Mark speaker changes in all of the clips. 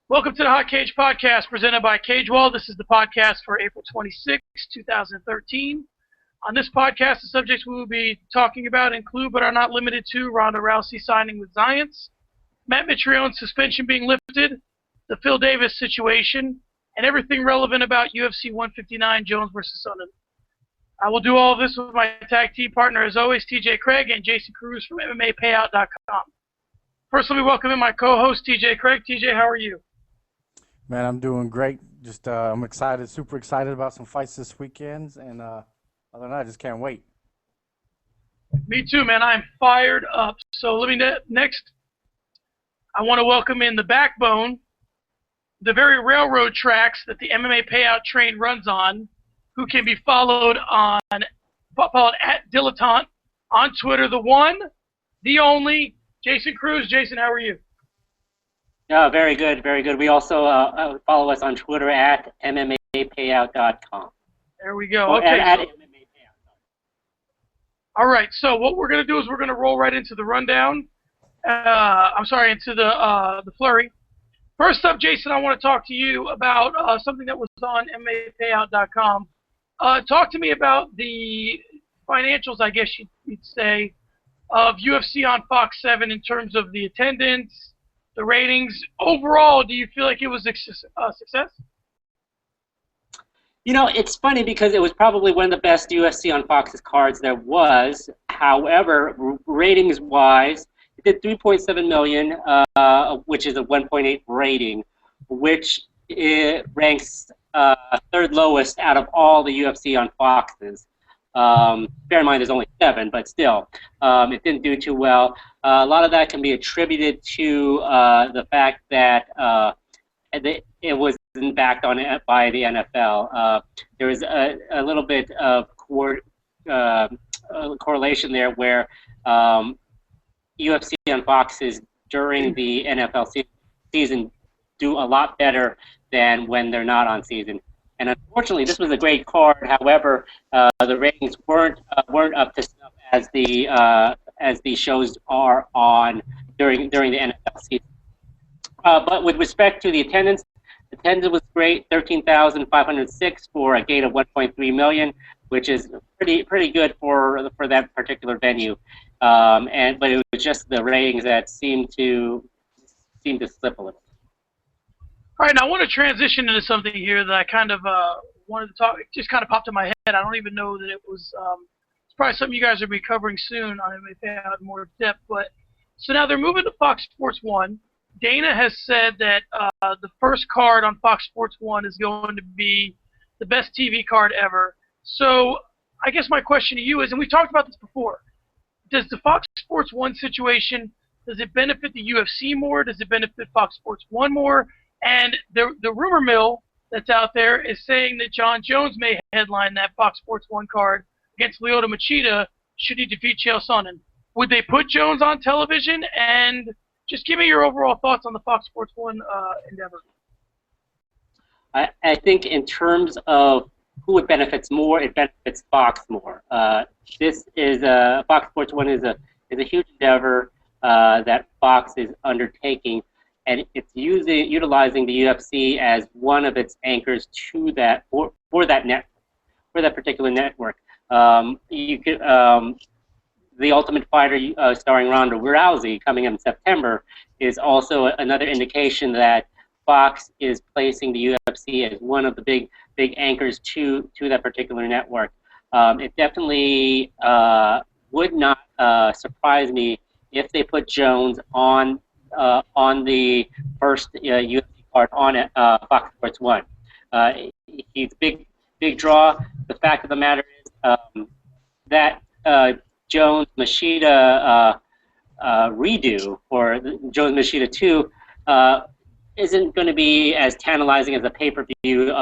Speaker 1: Welcome to the Hot Cage Podcast presented by Cage Wall. This is the podcast for April 26, 2013. On this podcast, the subjects we will be talking about include, but are not limited to, Ronda Rousey signing with Xyience, Matt Mitrione's suspension being lifted, the Phil Davis situation, and everything relevant about UFC 159 Jones versus Sonnen. I will do all of this with my tag team partner, as always, TJ Craig and Jason Cruz from MMAPayout.com. First, let me welcome in my co-host, TJ Craig. TJ, how are you?
Speaker 2: Man, I'm doing great. I'm excited, super excited about some fights this weekend, and other than that, I just can't wait.
Speaker 1: Me too, man. I'm fired up. So next, I want to welcome in the backbone, the very railroad tracks that the MMA Payout train runs on, who can be followed at Dilettante on Twitter. The one, the only, Jason Cruz. Jason, how are you?
Speaker 3: Yeah, very good, very good. We also follow us on Twitter at MMAPayout.com.
Speaker 1: There we go.
Speaker 3: Oh,
Speaker 1: okay.
Speaker 3: At MMAPayout.
Speaker 1: All right. So what we're going to do is we're going to roll right into the rundown. Into the flurry. First up, Jason, I want to talk to you about something that was on MMAPayout.com. Talk to me about the financials, I guess you'd say, of UFC on Fox 7 in terms of the attendance, the ratings. Overall, do you feel like it was a success?
Speaker 3: You know, it's funny because it was probably one of the best UFC on Fox's cards there was. However, ratings-wise, it did 3.7 million, which is a 1.8 rating, which it ranks third lowest out of all the UFC on Foxes. Bear in mind there's only 7, but still, it didn't do too well. A lot of that can be attributed to the fact that it was backed on it by the NFL. There was a little bit of correlation there where UFC on Foxes during the NFL season do a lot better than when they're not on season. And unfortunately, this was a great card. However, the ratings weren't up to snuff as the shows are on during the NFL season. But with respect to the attendance was great, 13,506 for a gate of 1.3 million, which is pretty good for that particular venue. But it was just the ratings that seemed to slip a little.
Speaker 1: All right, now I want to transition into something here that I kind of wanted to talk. It just kind of popped in my head. I don't even know that it was. It's probably something you guys will be covering soon on MMA in more depth. But so now they're moving to Fox Sports 1. Dana has said that the first card on Fox Sports 1 is going to be the best TV card ever. So I guess my question to you is, and we talked about this before, does the Fox Sports 1 situation, does it benefit the UFC more? Does it benefit Fox Sports 1 more? And the rumor mill that's out there is saying that John Jones may headline that Fox Sports 1 card against Lyoto Machida should he defeat Chael Sonnen. Would they put Jones on television? And just give me your overall thoughts on the Fox Sports 1 endeavor.
Speaker 3: I think in terms of who it benefits more, it benefits Fox more. This is Fox Sports 1 is a huge endeavor that Fox is undertaking. And it's utilizing the UFC as one of its anchors to that for that particular network. You could The Ultimate Fighter, starring Ronda Rousey, coming in September, is also another indication that Fox is placing the UFC as one of the big anchors to that particular network. It definitely would not surprise me if they put Jones on the first UFC card on Fox Sports 1. He's big draw. The fact of the matter is that Jones Machida redo, or Jones Machida 2, isn't going to be as tantalizing as a pay-per-view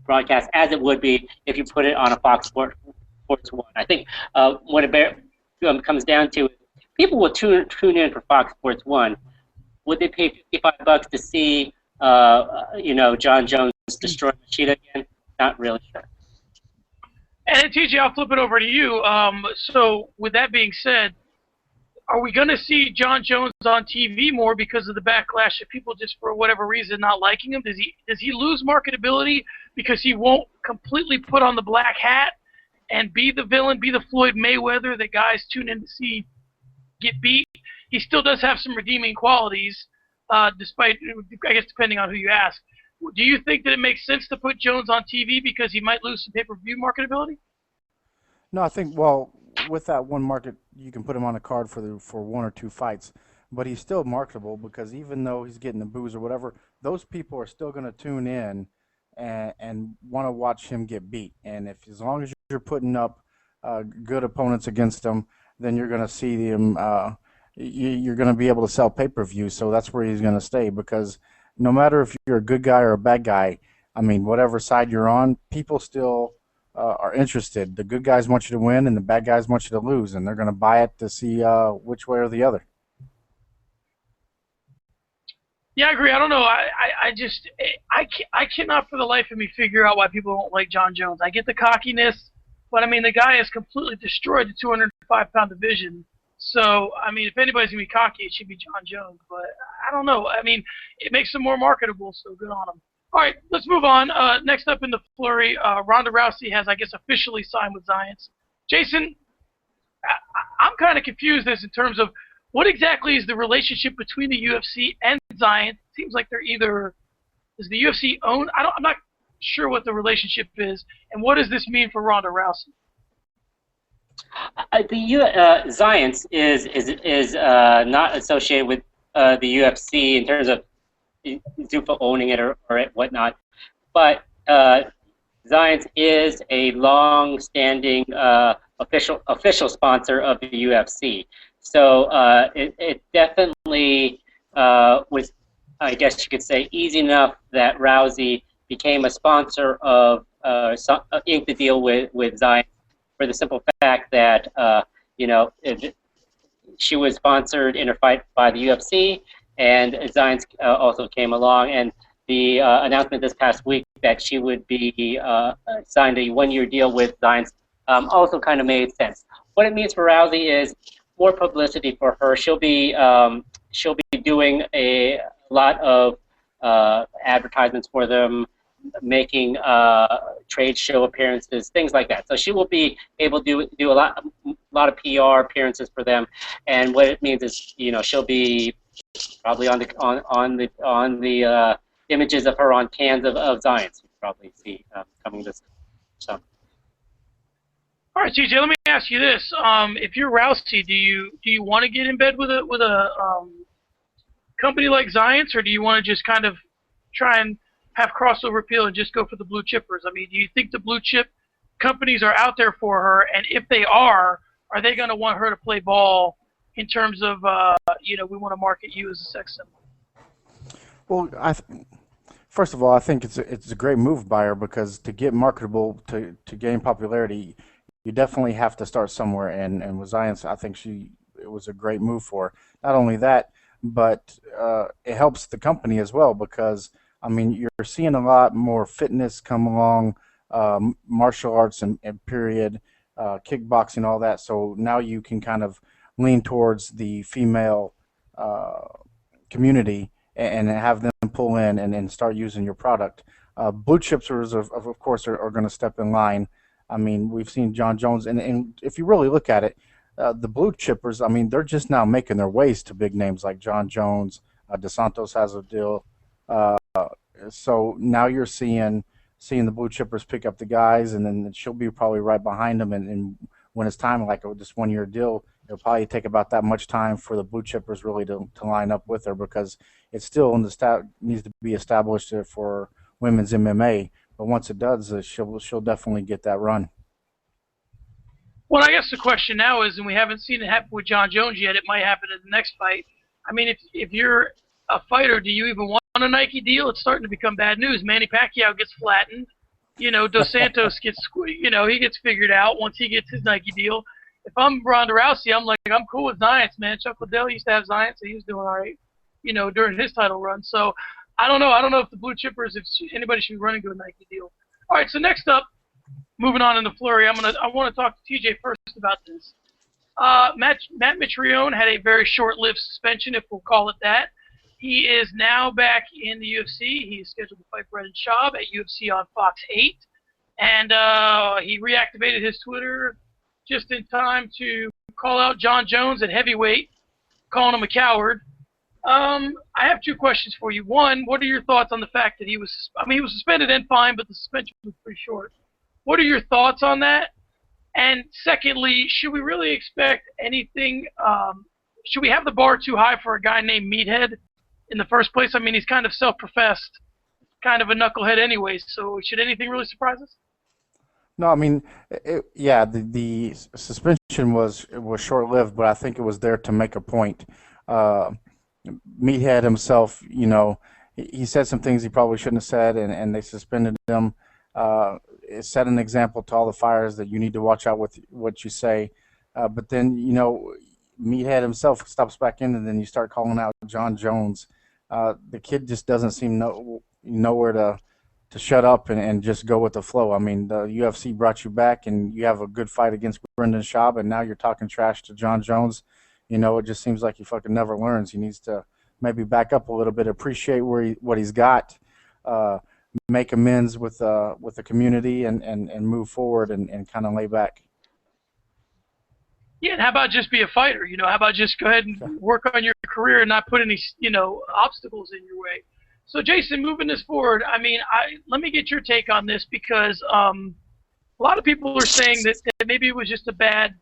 Speaker 3: broadcast as it would be if you put it on a Fox Sports 1. I think what it comes down to is people will tune in for Fox Sports 1. Would they pay $55 to see John Jones destroy Machida again? Not really sure.
Speaker 1: And TJ, I'll flip it over to you. So with that being said, are we going to see John Jones on TV more because of the backlash of people just for whatever reason not liking him? Does he lose marketability because he won't completely put on the black hat and be the villain, be the Floyd Mayweather that guys tune in to see get beat? He still does have some redeeming qualities, despite, I guess, depending on who you ask. Do you think that it makes sense to put Jones on TV because he might lose some pay-per-view marketability?
Speaker 2: No, I think, well, with that one market, you can put him on a card for one or two fights, but he's still marketable because even though he's getting the boos or whatever, those people are still going to tune in and want to watch him get beat. And if as long as you're putting up good opponents against him, then you're going to see him. You're going to be able to sell pay-per-view. So that's where he's going to stay because no matter if you're a good guy or a bad guy, I mean, whatever side you're on, people still are interested. The good guys want you to win, and the bad guys want you to lose, and they're going to buy it to see which way or the other.
Speaker 1: Yeah, I agree. I don't know. I cannot for the life of me figure out why people don't like John Jones. I get the cockiness, but I mean the guy has completely destroyed the 205-pound division. So I mean, if anybody's gonna be cocky, it should be John Jones. But I don't know. I mean, it makes him more marketable, so good on him. All right, let's move on. Next up in the flurry, Ronda Rousey has, I guess, officially signed with Xyience. Jason, I'm kind of confused as in terms of what exactly is the relationship between the UFC and Xyience. It seems like they're either, does the UFC own? I'm not sure what the relationship is, and what does this mean for Ronda Rousey?
Speaker 3: Xyience is not associated with the UFC in terms of Zuffa owning it or whatnot, but Xyience is a long-standing official sponsor of the UFC. So it definitely was, I guess you could say, easy enough that Rousey became a sponsor of inked the deal with Xyience for the simple fact that she was sponsored in her fight by the UFC, and Xyience also came along, and the announcement this past week that she would be signed a one-year deal with Xyience also kind of made sense. What it means for Rousey is more publicity for her. She'll be doing a lot of advertisements for them, making trade show appearances, things like that. So she will be able to do a lot of PR appearances for them, and what it means is, she'll be probably on the images of her on cans of Xyience. You probably see coming this summer.
Speaker 1: All right, CJ, let me ask you this: if you're Rousey, do you want to get in bed with a company like Xyience, or do you want to just kind of try and have crossover appeal and just go for the blue chippers? I mean, do you think the blue chip companies are out there for her, and if they are they going to want her to play ball in terms of we want to market you as a sex symbol?
Speaker 2: Well, first of all, I think it's a great move by her because to get marketable, to gain popularity, you definitely have to start somewhere. And with Xyience, I think it was a great move for her. Not only that, but it helps the company as well because, I mean, you're seeing a lot more fitness come along, martial arts and period, kickboxing, all that. So now you can kind of lean towards the female community and have them pull in and start using your product. Blue chippers, of course, are going to step in line. I mean, we've seen John Jones, and if you really look at it, the blue chippers, I mean, they're just now making their ways to big names like John Jones. Dos Santos has a deal. So now you're seeing the blue chippers pick up the guys, and then she'll be probably right behind them. And when it's time, like this one-year deal, it'll probably take about that much time for the blue chippers really to line up with her because it still needs to be established for women's MMA. But once it does, she'll definitely get that run.
Speaker 1: Well, I guess the question now is, and we haven't seen it happen with John Jones yet, it might happen in the next fight. I mean, if you're a fighter, do you even want a Nike deal? It's starting to become bad news. Manny Pacquiao gets flattened. Dos Santos gets, he gets figured out once he gets his Nike deal. If I'm Ronda Rousey, I'm cool with Xyience, man. Chuck Liddell used to have Xyience, and he was doing all right, during his title run. So I don't know. I don't know if the blue chippers, if anybody should be running to a Nike deal. All right, so next up, moving on in the flurry, I want to talk to TJ first about this. Matt Mitrione had a very short-lived suspension, if we'll call it that. He is now back in the UFC. He's scheduled to fight Brendan Schaub at UFC on Fox 8. And he reactivated his Twitter just in time to call out John Jones at heavyweight, calling him a coward. I have two questions for you. One, what are your thoughts on the fact that he was suspended and fined, but the suspension was pretty short. What are your thoughts on that? And secondly, should we really expect anything, should we have the bar too high for a guy named Meathead in the first place? I mean, he's kind of self-professed, kind of a knucklehead anyways, so should anything really surprise us?
Speaker 2: No, I mean, yeah, the suspension was short-lived, but I think it was there to make a point. Meathead himself, you know, he said some things he probably shouldn't have said, and they suspended him. It set an example to all the fighters that you need to watch out with what you say. But then, you know, Meathead himself stops back in, and then you start calling out John Jones. The kid just doesn't seem nowhere to shut up and just go with the flow. I mean, the UFC brought you back, and you have a good fight against Brendan Schaub, and now you're talking trash to John Jones. You know, it just seems like he fucking never learns. He needs to maybe back up a little bit, appreciate what he's got, make amends with the community, and move forward and kind of lay back.
Speaker 1: Yeah, and how about just be a fighter? You know, how about just go ahead and work on your career and not put any, you know, obstacles in your way? So, Jason, moving this forward, I mean, let me get your take on this because a lot of people are saying that maybe it was just a bad,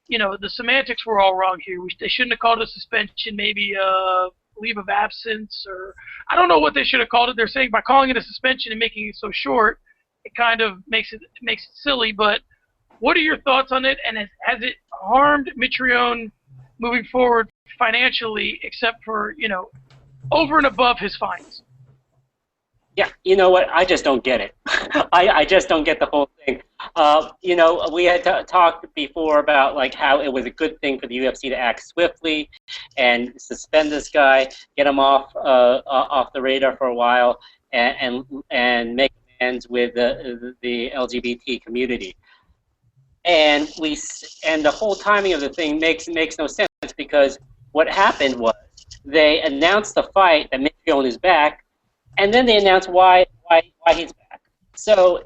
Speaker 1: you know, the semantics were all wrong here. They shouldn't have called it a suspension, maybe a leave of absence, or I don't know what they should have called it. They're saying by calling it a suspension and making it so short, it kind of makes it silly. But what are your thoughts on it, and has it harmed Mitrione moving forward financially, except for, you know, over and above his fines?
Speaker 3: Yeah, you know what? I just don't get it. I just don't get the whole thing. You know, we had talked before about like how it was a good thing for the UFC to act swiftly and suspend this guy, get him off the radar for a while, and make amends with the LGBT community. And the whole timing of the thing makes no sense, because what happened was they announced the fight that Mitrione is back, and then they announced why he's back. So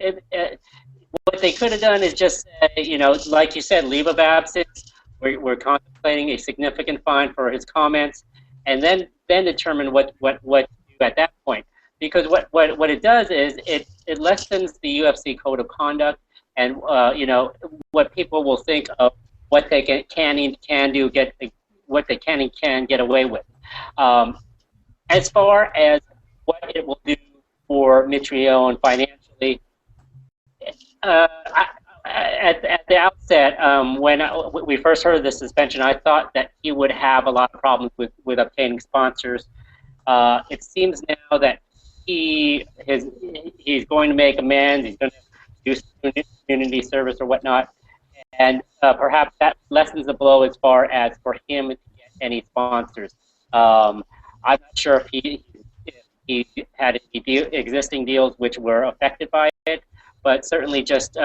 Speaker 3: what they could have done is just say, you know, like you said, leave of absence. We're contemplating a significant fine for his comments, and then determine what to do at that point. Because what it does is it lessens the UFC code of conduct, and you know, what people will think of what they can do, what they can and can get away with. As far as what it will do for Mitrione financially, at the outset, when we first heard of the suspension, I thought that he would have a lot of problems with obtaining sponsors. It seems now that he's going to make amends. He's going to do community service or whatnot, and perhaps that lessens the blow as far as for him to get any sponsors. I'm not sure if he had any existing deals which were affected by it, but certainly just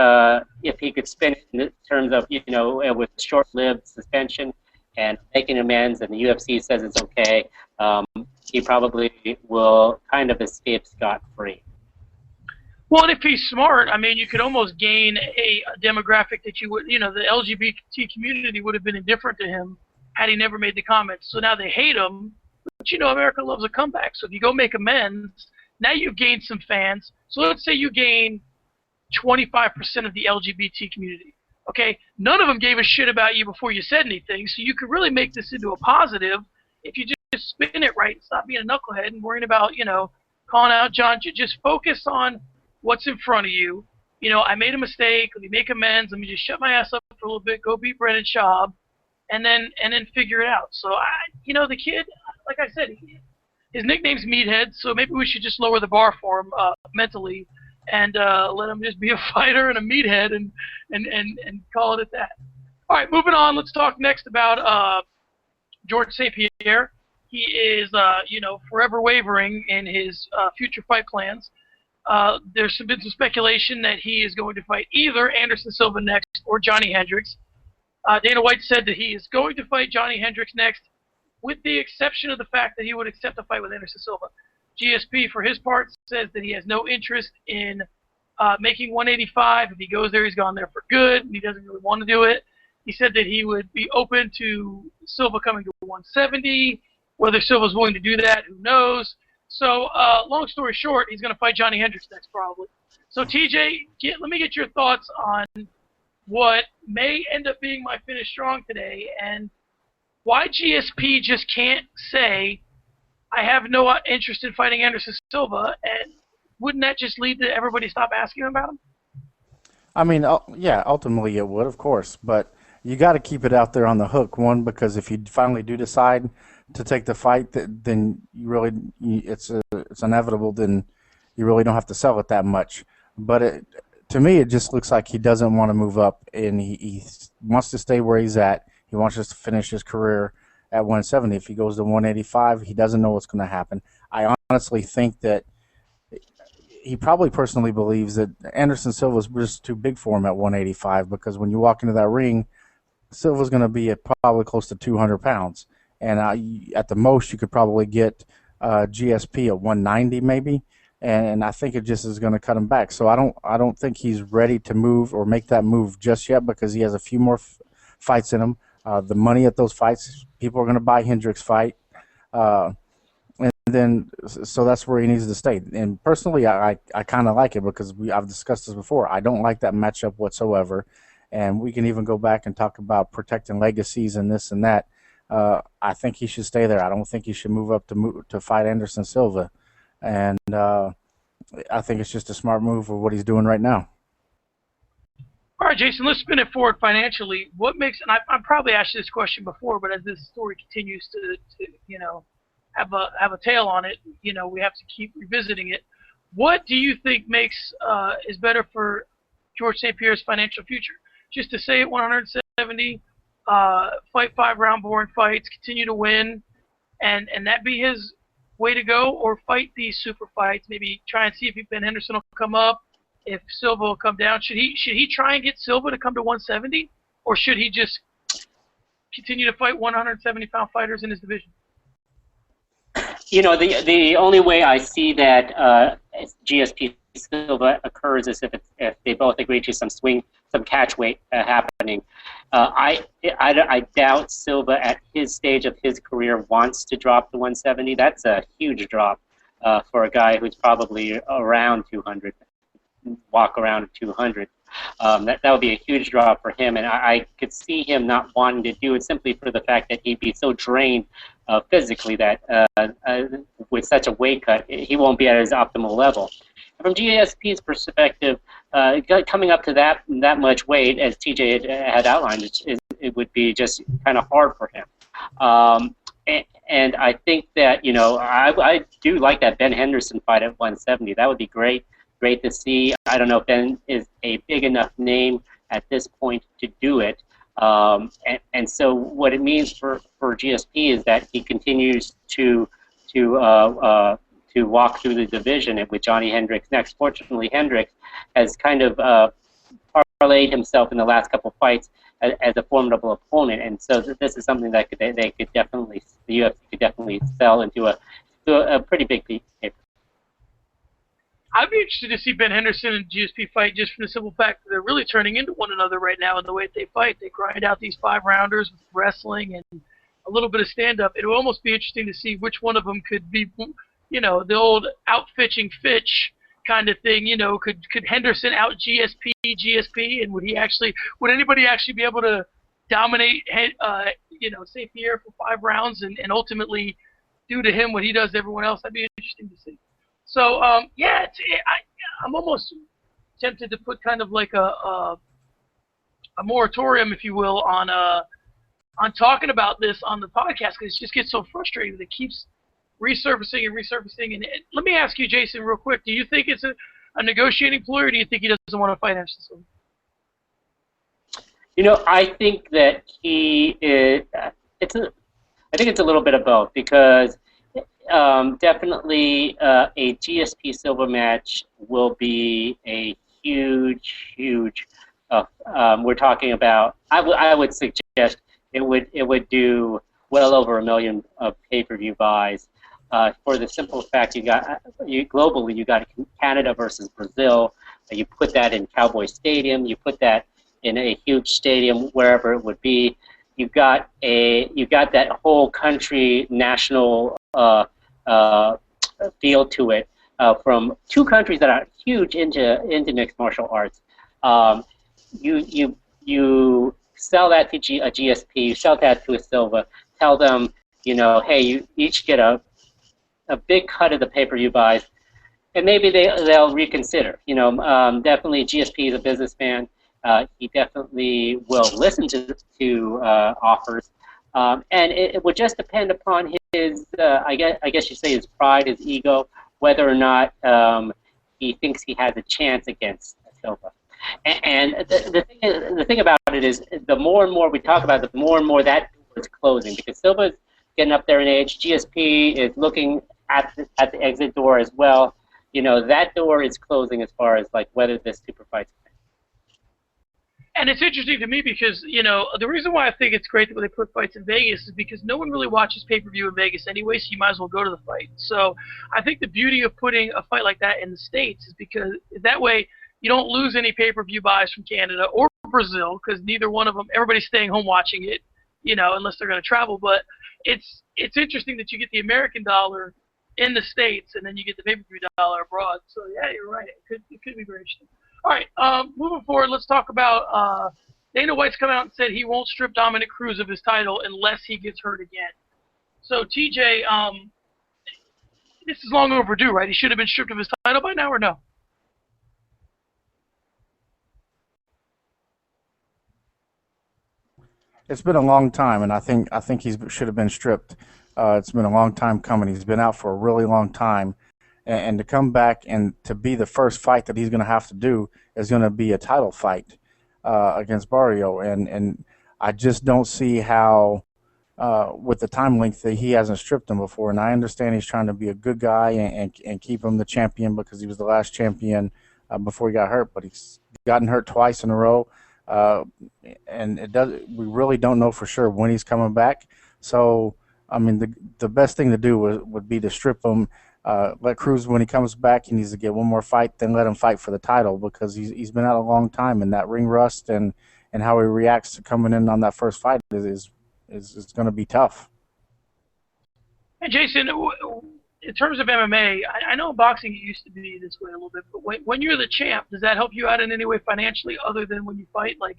Speaker 3: if he could spin it in terms of, you know, with short-lived suspension and making amends, and the UFC says it's okay, he probably will kind of escape scot-free.
Speaker 1: Well, and if he's smart, I mean, you could almost gain a demographic that you would, you know, the LGBT community would have been indifferent to him had he never made the comments. So now they hate him, but you know, America loves a comeback. So if you go make amends, now you've gained some fans. So let's say you gain 25% of the LGBT community. Okay, none of them gave a shit about you before you said anything. So you could really make this into a positive if you just spin it right and stop being a knucklehead and worrying about, you know, calling out John. Just focus on what's in front of you. You know, I made a mistake. Let me make amends. Let me just shut my ass up for a little bit. Go beat Brendan Schaub, and then figure it out. So you know, the kid, like I said, his nickname's Meathead. So maybe we should just lower the bar for him mentally, and let him just be a fighter and a meathead, and call it at that. All right, moving on. Let's talk next about George St. Pierre. He is, you know, forever wavering in his future fight plans. There's been some speculation that he is going to fight either Anderson Silva next or Johnny Hendricks. Dana White said that he is going to fight Johnny Hendricks next, with the exception of the fact that he would accept a fight with Anderson Silva. GSP, for his part, says that he has no interest in making 185. If he goes there, he's gone there for good, and he doesn't really want to do it. He said that he would be open to Silva coming to 170. Whether Silva's willing to do that, who knows? So, long story short, he's going to fight Johnny Hendricks next, probably. So, TJ, let me get your thoughts on what may end up being my finish strong today, and why GSP just can't say, I have no interest in fighting Anderson Silva, and wouldn't that just lead to everybody stop asking him about him?
Speaker 2: I mean, yeah, ultimately it would, of course, but you got to keep it out there on the hook. One, because if you finally do decide to take the fight, then you really it's inevitable. Then you really don't have to sell it that much. But to me, it just looks like he doesn't want to move up, and he wants to stay where he's at. He wants just to finish his career at 170. If he goes to 185, he doesn't know what's going to happen. I honestly think that he probably personally believes that Anderson Silva's just too big for him at 185, because when you walk into that ring, Silva's going to be at probably close to 200 pounds. And at the most, you could probably get GSP at 190 maybe. And I think it just is going to cut him back. So I don't think he's ready to move or make that move just yet, because he has a few more fights in him. The money at those fights, people are going to buy Hendricks' fight. And then, so that's where he needs to stay. And personally, I kind of like it, because I've discussed this before. I don't like that matchup whatsoever. And we can even go back and talk about protecting legacies and this and that. I think he should stay there. I don't think he should move up to fight Anderson Silva. And I think it's just a smart move of what he's doing right now.
Speaker 1: All right, Jason, let's spin it forward financially. What makes, and I've probably asked you this question before, but as this story continues to have a tail on it, we have to keep revisiting it. What do you think makes is better for George St. Pierre's financial future? Just to stay at 170, fight 5-round boring fights, continue to win, and that be his way to go, or fight these super fights, maybe try and see if Ben Henderson will come up, if Silva will come down. Should he try and get Silva to come to 170, or should he just continue to fight 170-pound fighters in his division?
Speaker 3: The only way I see that GSP Silva occurs is if they both agree to some catch weight happening. I doubt Silva at his stage of his career wants to drop to 170. That's a huge drop for a guy who's probably around 200, walk around 200. That would be a huge drop for him, and I could see him not wanting to do it simply for the fact that he'd be so drained physically that with such a weight cut, he won't be at his optimal level. From GSP's perspective, coming up to that much weight, as TJ had outlined, it would be just kind of hard for him. And I think that, I do like that Ben Henderson fight at 170. That would be great to see. I don't know if Ben is a big enough name at this point to do it. And so what it means for GSP is that he continues to walk through the division with Johnny Hendricks next. Fortunately, Hendricks has kind of parlayed himself in the last couple of fights as a formidable opponent, and so this is something that the UFC could definitely sell into a pretty big paper.
Speaker 1: I'd be interested to see Ben Henderson and GSP fight, just from the simple fact that they're really turning into one another right now in the way that they fight. They grind out these 5-rounders with wrestling and a little bit of stand-up. It would almost be interesting to see which one of them could be, the old out-fitching Fitch kind of thing. Could Henderson out GSP, and would anybody actually be able to dominate, St. Pierre for 5 rounds and ultimately do to him what he does to everyone else? That'd be interesting to see. So, I'm almost tempted to put kind of like a moratorium, if you will, on talking about this on the podcast, because it just gets so frustrating that it keeps resurfacing and resurfacing. And let me ask you, Jason, real quick, do you think it's a negotiating ploy, or do you think he doesn't want to fight Anderson Silva?
Speaker 3: I think that he is. I think it's a little bit of both, because definitely a GSP Silva match will be a huge we're talking about. I would suggest it would do well over 1 million of pay-per-view buys. For the simple fact globally you got Canada versus Brazil. You put that in Cowboy Stadium. You put that in a huge stadium wherever it would be. You got that whole country national feel to it from two countries that are huge into mixed martial arts. You sell that to a GSP. You sell that to a Silva. Tell them, hey, you each get a big cut of the pay-per-view buys, and maybe they'll reconsider. Definitely GSP is a businessman. He definitely will listen to offers, and it would just depend upon his, I guess you say, his pride, his ego, whether or not he thinks he has a chance against Silva. And the thing about it is, the more and more we talk about it, the more and more that door is closing, because Silva's getting up there in age. GSP is looking at the exit door as well. That door is closing as far as like whether this super fight's.
Speaker 1: And it's interesting to me because, the reason why I think it's great that they put fights in Vegas is because no one really watches pay-per-view in Vegas anyway, so you might as well go to the fight. So I think the beauty of putting a fight like that in the States is because that way you don't lose any pay-per-view buys from Canada or Brazil, because neither one of them, everybody's staying home watching it, unless they're going to travel. But it's interesting that you get the American dollar in the States and then you get the pay-per-view dollar abroad. So, yeah, you're right. It could be very interesting. All right, moving forward, let's talk about Dana White's come out and said he won't strip Dominic Cruz of his title unless he gets hurt again. So, TJ, this is long overdue, right? He should have been stripped of his title by now, or no?
Speaker 2: It's been a long time, and I think he should have been stripped. It's been a long time coming. He's been out for a really long time. And to come back and to be the first fight that he's going to have to do is going to be a title fight against Barrio. And I just don't see how, with the time length, that he hasn't stripped him before. And I understand he's trying to be a good guy and keep him the champion because he was the last champion before he got hurt. But he's gotten hurt twice in a row. And we really don't know for sure when he's coming back. So, I mean, the best thing to do would be to strip him. Let Cruz, when he comes back, he needs to get one more fight, then let him fight for the title, because he's been out a long time, and that ring rust and how he reacts to coming in on that first fight is going to be tough.
Speaker 1: Hey, Jason, in terms of MMA, I know in boxing it used to be this way a little bit, but when you're the champ, does that help you out in any way financially other than when you fight? Like,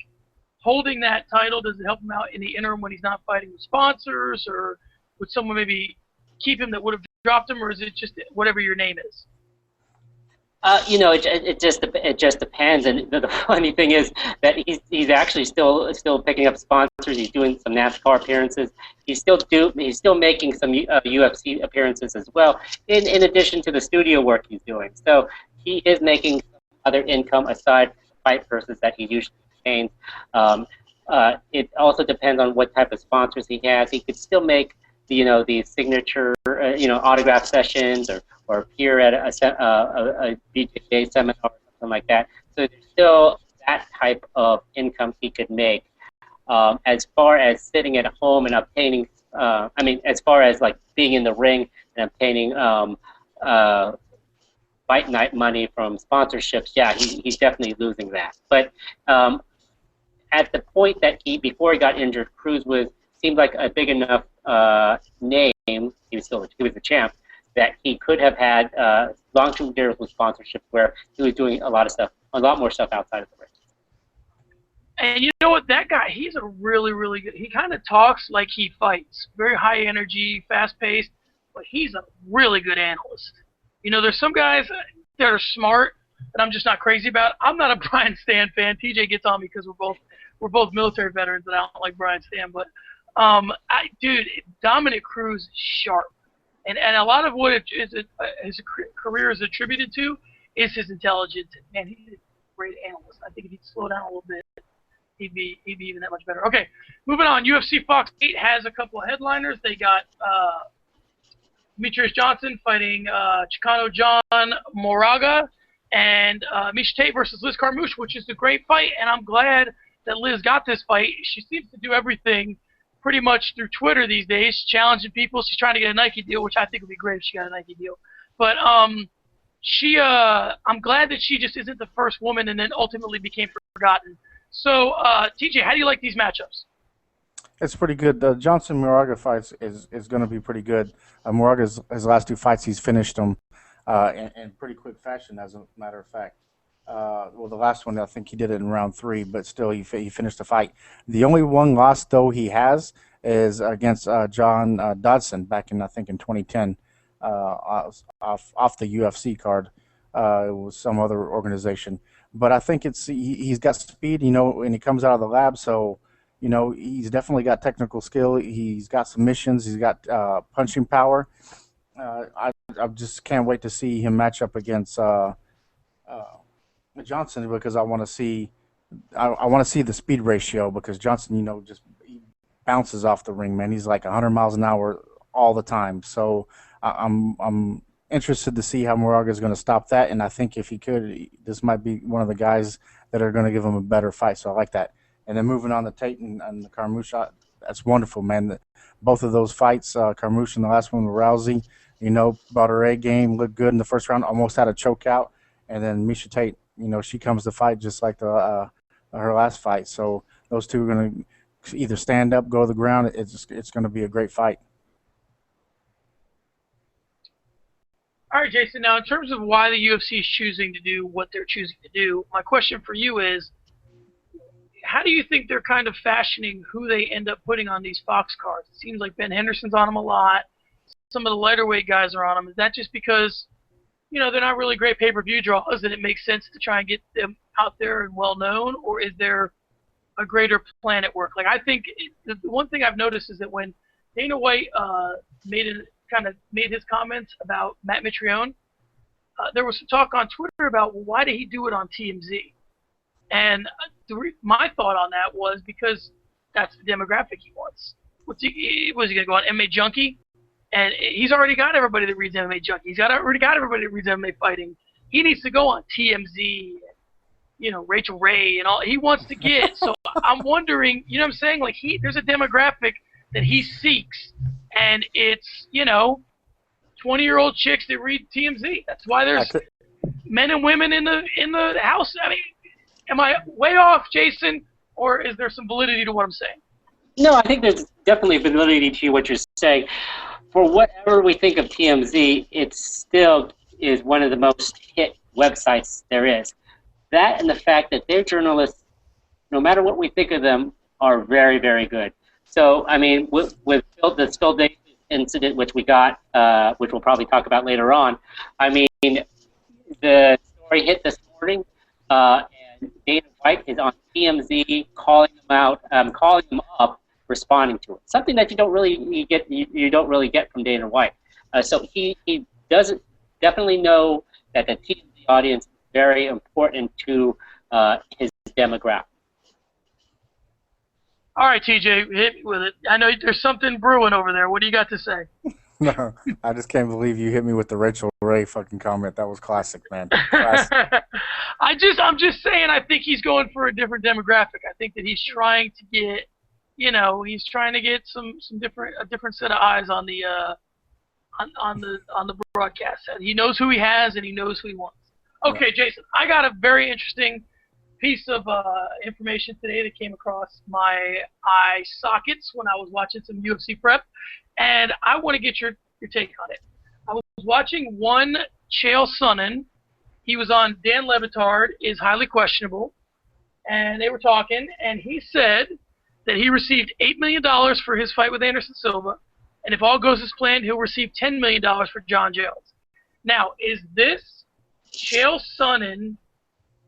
Speaker 1: holding that title, does it help him out in the interim when he's not fighting with sponsors, or would someone maybe keep him that would have dropped him, or is it just whatever your name is?
Speaker 3: It just depends. And the funny thing is that he's actually still picking up sponsors. He's doing some NASCAR appearances. He's still making some UFC appearances as well, in addition to the studio work he's doing. So he is making other income aside from the fight purses that he usually obtains. It also depends on what type of sponsors he has. He could still make the signature, autograph sessions or appear at a BJJ seminar or something like that. So there's still that type of income he could make. As far as sitting at home and obtaining, as far as like being in the ring and obtaining fight night money from sponsorships, yeah, he's definitely losing that. But at the point that before he got injured, Cruz seemed like a big enough name. He was the champ, that he could have had long-term deals with sponsorships where he was doing a lot more stuff outside of the ring.
Speaker 1: And you know what, that guy, he's a really, really good. He kind of talks like he fights, very high energy, fast paced, but he's a really good analyst. There's some guys that are smart that I'm just not crazy about. I'm not a Brian Stan fan. TJ gets on me because we're both military veterans, and I don't like Brian Stan, but. Dude, Dominic Cruz is sharp, and a lot of what his career is attributed to is his intelligence. Man, he's a great analyst. I think if he'd slow down a little bit, he'd be even that much better. Okay, moving on. UFC Fox 8 has a couple of headliners. They got Demetrius Johnson fighting Chicano John Moraga, and Miesha Tate versus Liz Carmouche, which is a great fight, and I'm glad that Liz got this fight. She seems to do everything pretty much through Twitter these days, challenging people. She's trying to get a Nike deal, which I think would be great if she got a Nike deal. But I'm glad that she just isn't the first woman and then ultimately became forgotten. So, TJ, how do you like these matchups?
Speaker 2: It's pretty good. The Johnson-Moraga fights is going to be pretty good. Moraga's his last 2 fights, he's finished them in pretty quick fashion, as a matter of fact. Well, the last one, I think he did it in round 3, but still he finished the fight. The only one loss, though, he has is against John Dodson back in, I think, in 2010 off the UFC card. It was some other organization. But I think he's got speed, and he comes out of the lab, so, he's definitely got technical skill. He's got submissions. He's got punching power. I just can't wait to see him match up against Johnson, because I want to see the speed ratio, because Johnson, just he bounces off the ring, man. He's like 100 miles an hour all the time. So I'm interested to see how Moraga is going to stop that, and I think if he could, this might be one of the guys that are going to give him a better fight. So I like that. And then moving on to Tate and the Carmouche, that's wonderful, man. Both of those fights, Carmouche and the last one with Rousey, brought her A game, looked good in the first round, almost had a choke out. And then Miesha Tate, she comes to fight just like her last fight. So those two are going to either stand up, go to the ground. It's going to be a great fight.
Speaker 1: All right, Jason, now in terms of why the UFC is choosing to do what they're choosing to do, my question for you is, how do you think they're kind of fashioning who they end up putting on these Fox cards? It seems like Ben Henderson's on them a lot. Some of the lighter weight guys are on them. Is that just because, they're not really great pay-per-view draws and it makes sense to try and get them out there and well-known, or is there a greater plan at work? Like, I think the one thing I've noticed is that when Dana White made his comments about Matt Mitrione, there was some talk on Twitter about, well, why did he do it on TMZ? And my thought on that was because that's the demographic he wants. Was he going to go on MMA Junkie? And he's already got everybody that reads MMA Junkie. He's already got everybody that reads MMA Fighting. He needs to go on TMZ, Rachel Ray and all. He wants to get. So I'm wondering, what I'm saying? Like, there's a demographic that he seeks, and it's, 20-year-old chicks that read TMZ. That's why there's men and women in the house. I mean, am I way off, Jason, or is there some validity to what I'm saying?
Speaker 3: No, I think there's definitely validity to what you're saying. For whatever we think of TMZ, it still is one of the most hit websites there is. That and the fact that their journalists, no matter what we think of them, are very, very good. So, I mean, with the Phil Davis incident, which we got, which we'll probably talk about later on, I mean, the story hit this morning, and Dana White is on TMZ calling them out, calling them up, responding to it. Something that you don't really get from Dana White. So he doesn't definitely know that the TMZ audience is very important to his demographic.
Speaker 1: All right, TJ, hit me with it. I know there's something brewing over there. What do you got to say?
Speaker 2: No, I just can't believe you hit me with the Rachel Ray fucking comment. That was classic, man. Classic.
Speaker 1: I'm just saying. I think he's going for a different demographic. I think that he's trying to get, he's trying to get a different set of eyes on the broadcast. And he knows who he has and he knows who he wants. Okay, yeah. Jason, I got a very interesting piece of information today that came across my eye sockets when I was watching some UFC prep, and I want to get your take on it. I was watching one Chael Sonnen. He was on Dan Le Batard is highly questionable, and they were talking, and he said that he received $8 million for his fight with Anderson Silva, and if all goes as planned, he'll receive $10 million for John Jones. Now, is this Chael Sonnen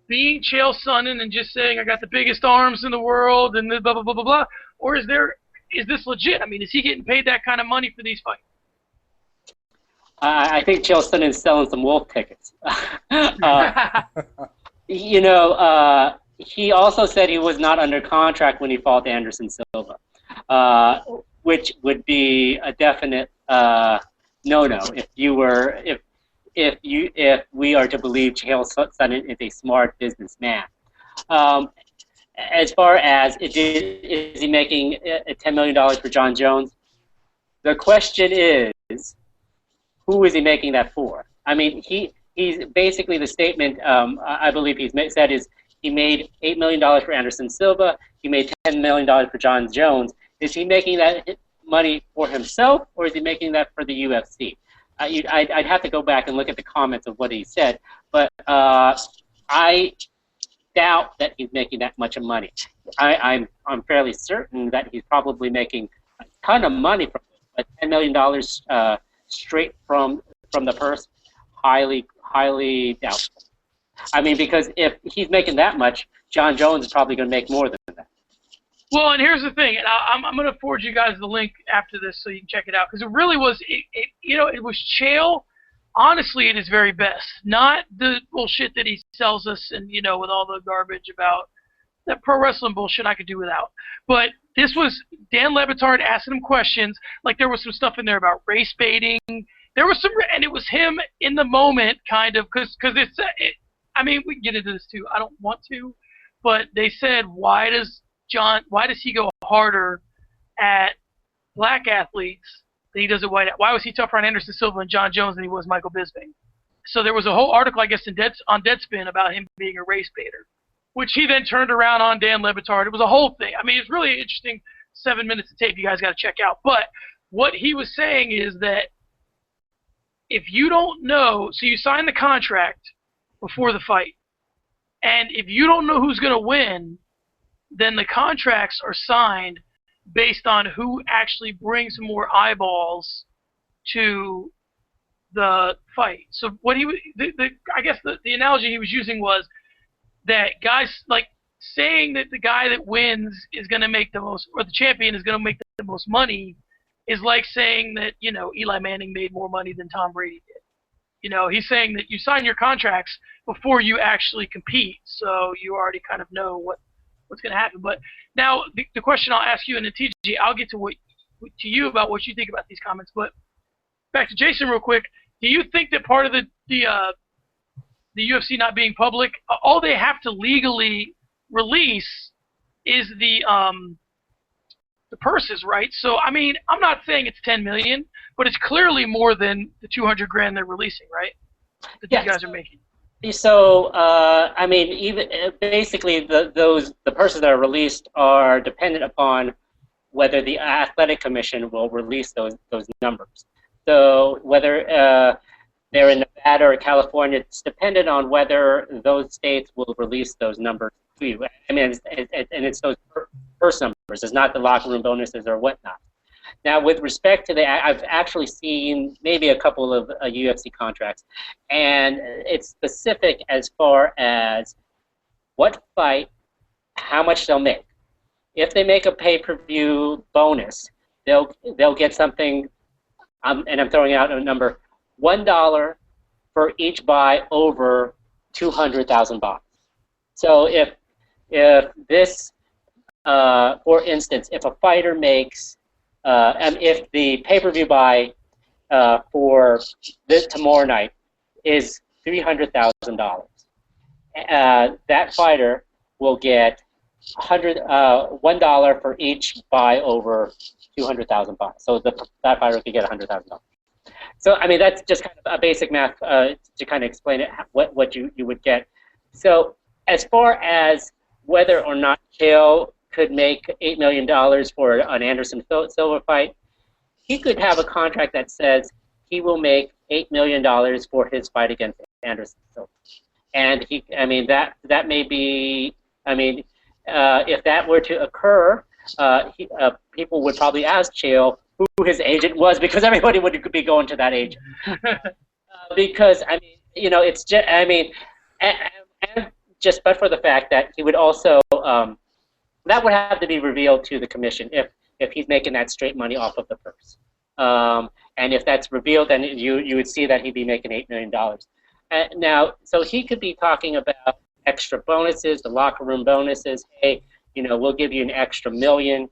Speaker 1: being Chael Sonnen and just saying, I got the biggest arms in the world and blah, blah, blah, blah, blah? Or is this legit? I mean, is he getting paid that kind of money for these fights?
Speaker 3: I think Chael Sonnen is selling some wolf tickets. He also said he was not under contract when he fought Anderson Silva, which would be a definite no-no. If if we are to believe Chael Sonnen is a smart businessman. As far as is he making $10 million for John Jones? The question is, who is he making that for? I mean, he's basically the statement I believe he's said is he made $8 million for Anderson Silva. He made $10 million for John Jones. Is he making that money for himself, or is he making that for the UFC? I'd have to go back and look at the comments of what he said, but I doubt that he's making that much of money. I'm fairly certain that he's probably making a ton of money from it, but $10 million straight from the purse, highly doubtful. I mean, because if he's making that much, John Jones is probably going to make more than that.
Speaker 1: Well, and here's the thing, and I'm going to forward you guys the link after this so you can check it out, because it really was, it was Chael, honestly, at his very best, not the bullshit that he sells us, and with all the garbage about that pro wrestling bullshit I could do without. But this was Dan Le Batard asking him questions, like there was some stuff in there about race baiting. There was some, and it was him in the moment, kind of, because it's. I mean, we can get into this too. I don't want to, but they said, why does he go harder at black athletes than he does at white? Why was he tougher on Anderson Silva and John Jones than he was Michael Bisping? So there was a whole article, I guess, on Deadspin about him being a race baiter, which he then turned around on Dan Le Batard. It was a whole thing. I mean, it's really interesting 7 minutes of tape you guys got to check out. But what he was saying is that if you don't know, so you sign the contract before the fight, and if you don't know who's going to win, then the contracts are signed based on who actually brings more eyeballs to the fight. So what I guess the analogy he was using was that guys, like, saying that the guy that wins is going to make the most, or the champion is going to make the most money, is like saying that Eli Manning made more money than Tom Brady did. He's saying that you sign your contracts before you actually compete, so you already kind of know what's going to happen. But now the question I'll ask you, and then TJ, I'll get to you about what you think about these comments. But back to Jason real quick. Do you think that part of the UFC not being public, all they have to legally release is the purses, right? So I mean, I'm not saying it's 10 million, but it's clearly more than the 200 grand they're releasing, right? That you guys are making.
Speaker 3: So I mean, even basically the purses that are released are dependent upon whether the athletic commission will release those numbers. So whether they're in Nevada or California, it's dependent on whether those states will release those numbers to you. I mean, it's those purse numbers. It's not the locker room bonuses or whatnot. Now, with respect to I've actually seen maybe a couple of UFC contracts, and it's specific as far as what fight, how much they'll make. If they make a pay-per-view bonus, they'll get something, and I'm throwing out a number, $1 for each buy over 200,000 baht. So if this, for instance, if a fighter makes, and if the pay-per-view buy for this tomorrow night is $300,000, that fighter will get $1 for each buy over 200,000 baht. So that fighter could get $100,000. So I mean, that's just kind of a basic math to kind of explain it, what you would get. So as far as whether or not Chael could make $8 million for an Anderson Silva fight, he could have a contract that says he will make $8 million for his fight against Anderson Silva. And I mean, that may be, I mean, if that were to occur, people would probably ask Chael who his agent was, because everybody would be going to that agent. Because I mean, it's just, I mean, and just but for the fact that he would also, that would have to be revealed to the commission if he's making that straight money off of the purse. And if that's revealed, then you would see that he'd be making $8 million. Now, so he could be talking about extra bonuses, the locker room bonuses. Hey, we'll give you an extra $1 million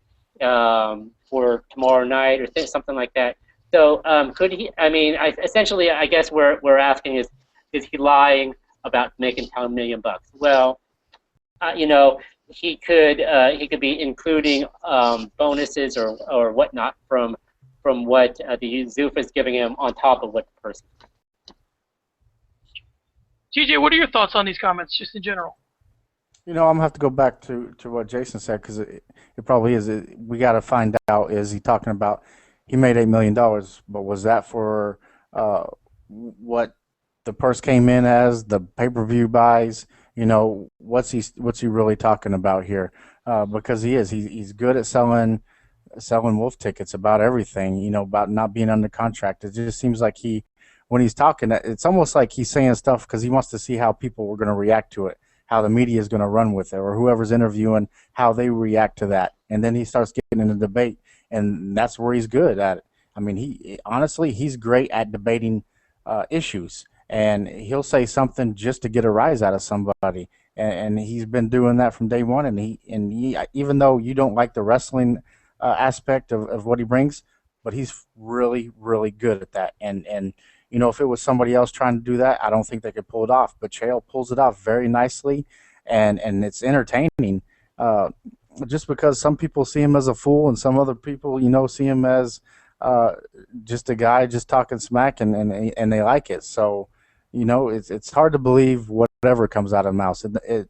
Speaker 3: for tomorrow night, or something like that. So could he? I mean, essentially, I guess we're asking is he lying about making $10 million? Well, you know, he could be including bonuses or whatnot from what the Zuffa is giving him on top of what the person.
Speaker 1: TJ, what are your thoughts on these comments, just in general?
Speaker 2: I'm gonna have to go back to what Jason said because it probably is. We got to find out, is he talking about he made $8 million, but was that for what the purse came in as, the pay-per-view buys? What's he really talking about here? Because he's good at selling wolf tickets about everything. About not being under contract. It just seems like when he's talking, it's almost like he's saying stuff because he wants to see how people were going to react to it, how the media is going to run with it, or whoever's interviewing, how they react to that. And then he starts getting in a debate, and that's where he's good at it. I mean, he's great at debating issues, and he'll say something just to get a rise out of somebody. And he's been doing that from day one. And he even though you don't like the wrestling aspect of what he brings, but he's really, really good at that. And if it was somebody else trying to do that, I don't think they could pull it off. But Chael pulls it off very nicely, and it's entertaining. Just because some people see him as a fool, and some other people, see him as just a guy just talking smack, and they like it. So, it's hard to believe whatever comes out of mouth.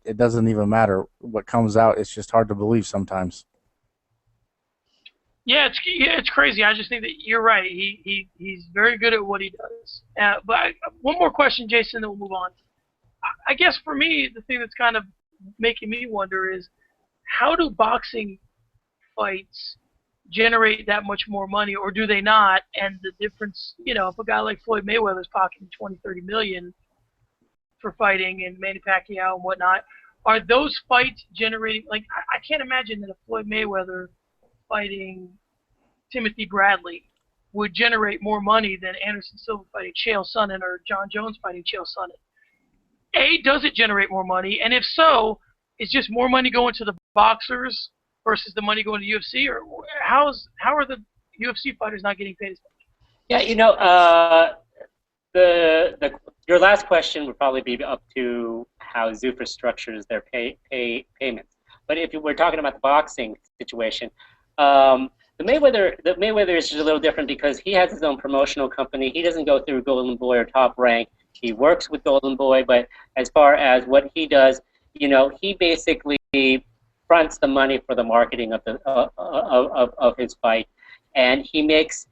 Speaker 2: It doesn't even matter what comes out. It's just hard to believe sometimes.
Speaker 1: Yeah, it's crazy. I just think that you're right. He's very good at what he does. One more question, Jason, then we'll move on. I guess for me, the thing that's kind of making me wonder is, how do boxing fights generate that much more money, or do they not? And the difference, if a guy like Floyd Mayweather's pocketing 20, 30 million for fighting, and Manny Pacquiao and whatnot, are those fights generating, like, I can't imagine that a Floyd Mayweather fighting Timothy Bradley would generate more money than Anderson Silva fighting Chael Sonnen or John Jones fighting Chael Sonnen. Does it generate more money? And if so, is just more money going to the boxers versus the money going to UFC? Or how are the UFC fighters not getting paid as much?
Speaker 3: Yeah, your last question would probably be up to how Zuffa structures their payments. But if we're talking about the boxing situation, the Mayweather is just a little different because he has his own promotional company. He doesn't go through Golden Boy or Top Rank. He works with Golden Boy, but as far as what he does, he basically fronts the money for the marketing of his fight, and he makes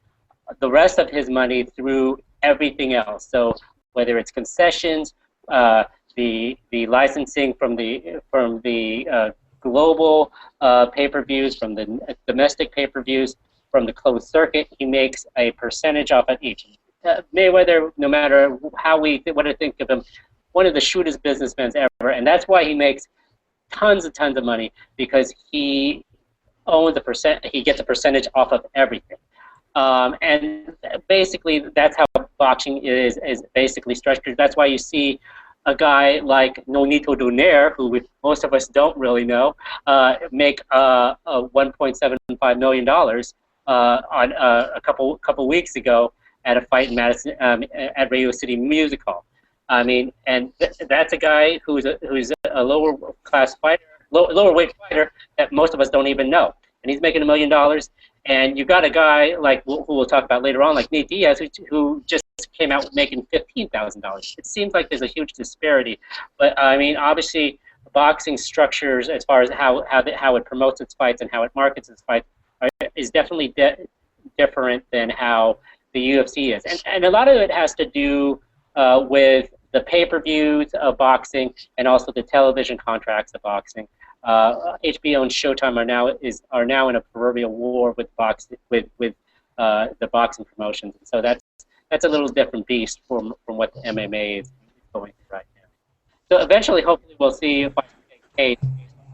Speaker 3: the rest of his money through everything else. So whether it's concessions, the licensing from the global pay-per-views, from the domestic pay-per-views, from the closed circuit, he makes a percentage off of each. Mayweather, no matter what I think of him, one of the shrewdest businessmen ever, and that's why he makes tons of money, because he owns he gets a percentage off of everything. And basically, that's how boxing is basically structured. That's why you see a guy like Nonito Donaire, who most of us don't really know, make $1.75 million on a couple weeks ago at a fight in Madison at Radio City Music Hall. I mean, and that's a guy who's a lower class fighter, lower weight fighter that most of us don't even know, and he's making $1 million. And you got a guy like who we'll talk about later on, like Nate Diaz, who just came out making $15,000. It seems like there's a huge disparity, but I mean, obviously, boxing structures as far as how it promotes its fights and how it markets its fights is definitely different than how the UFC is, and a lot of it has to do with the pay-per-views of boxing and also the television contracts of boxing. HBO and Showtime are now in a proverbial war with the boxing promotions. So that's a little different beast from what the MMA is going through right now. So eventually, hopefully, we'll see if I can get paid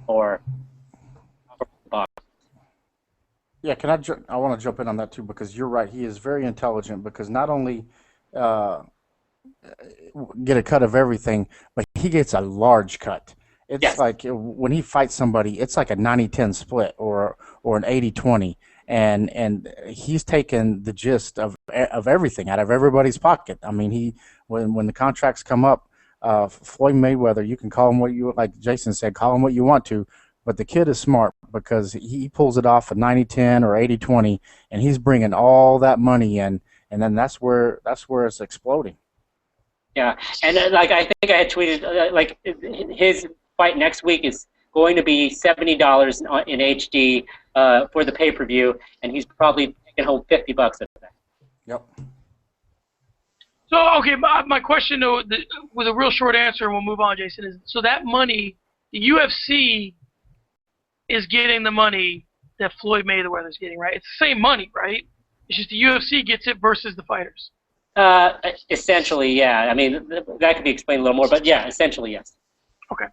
Speaker 3: for boxing.
Speaker 2: Yeah, I want to jump in on that too, because you're right. He is very intelligent, because not only get a cut of everything, but he gets a large cut. It's like when he fights somebody, it's like a 90-10 split or an 80-20. and he's taken the gist of everything out of everybody's pocket. I mean, when the contracts come up, Floyd Mayweather, you can call him what you like. Jason said, call him what you want to, but the kid is smart because he pulls it off a 90-10 or 80-20, and he's bringing all that money in, and then that's where it's exploding.
Speaker 3: Yeah, and like I think I had tweeted, like his fight next week is going to be $70 in HD for the pay-per-view, and he's probably taking home $50 of that.
Speaker 2: Yep.
Speaker 1: So, okay, my question, though, with a real short answer, and we'll move on, Jason, is so that money, the UFC is getting the money that Floyd Mayweather is getting, right? It's the same money, right? It's just the UFC gets it versus the fighters.
Speaker 3: Essentially, yeah. I mean, that could be explained a little more, but yeah, essentially, yes.
Speaker 1: Okay.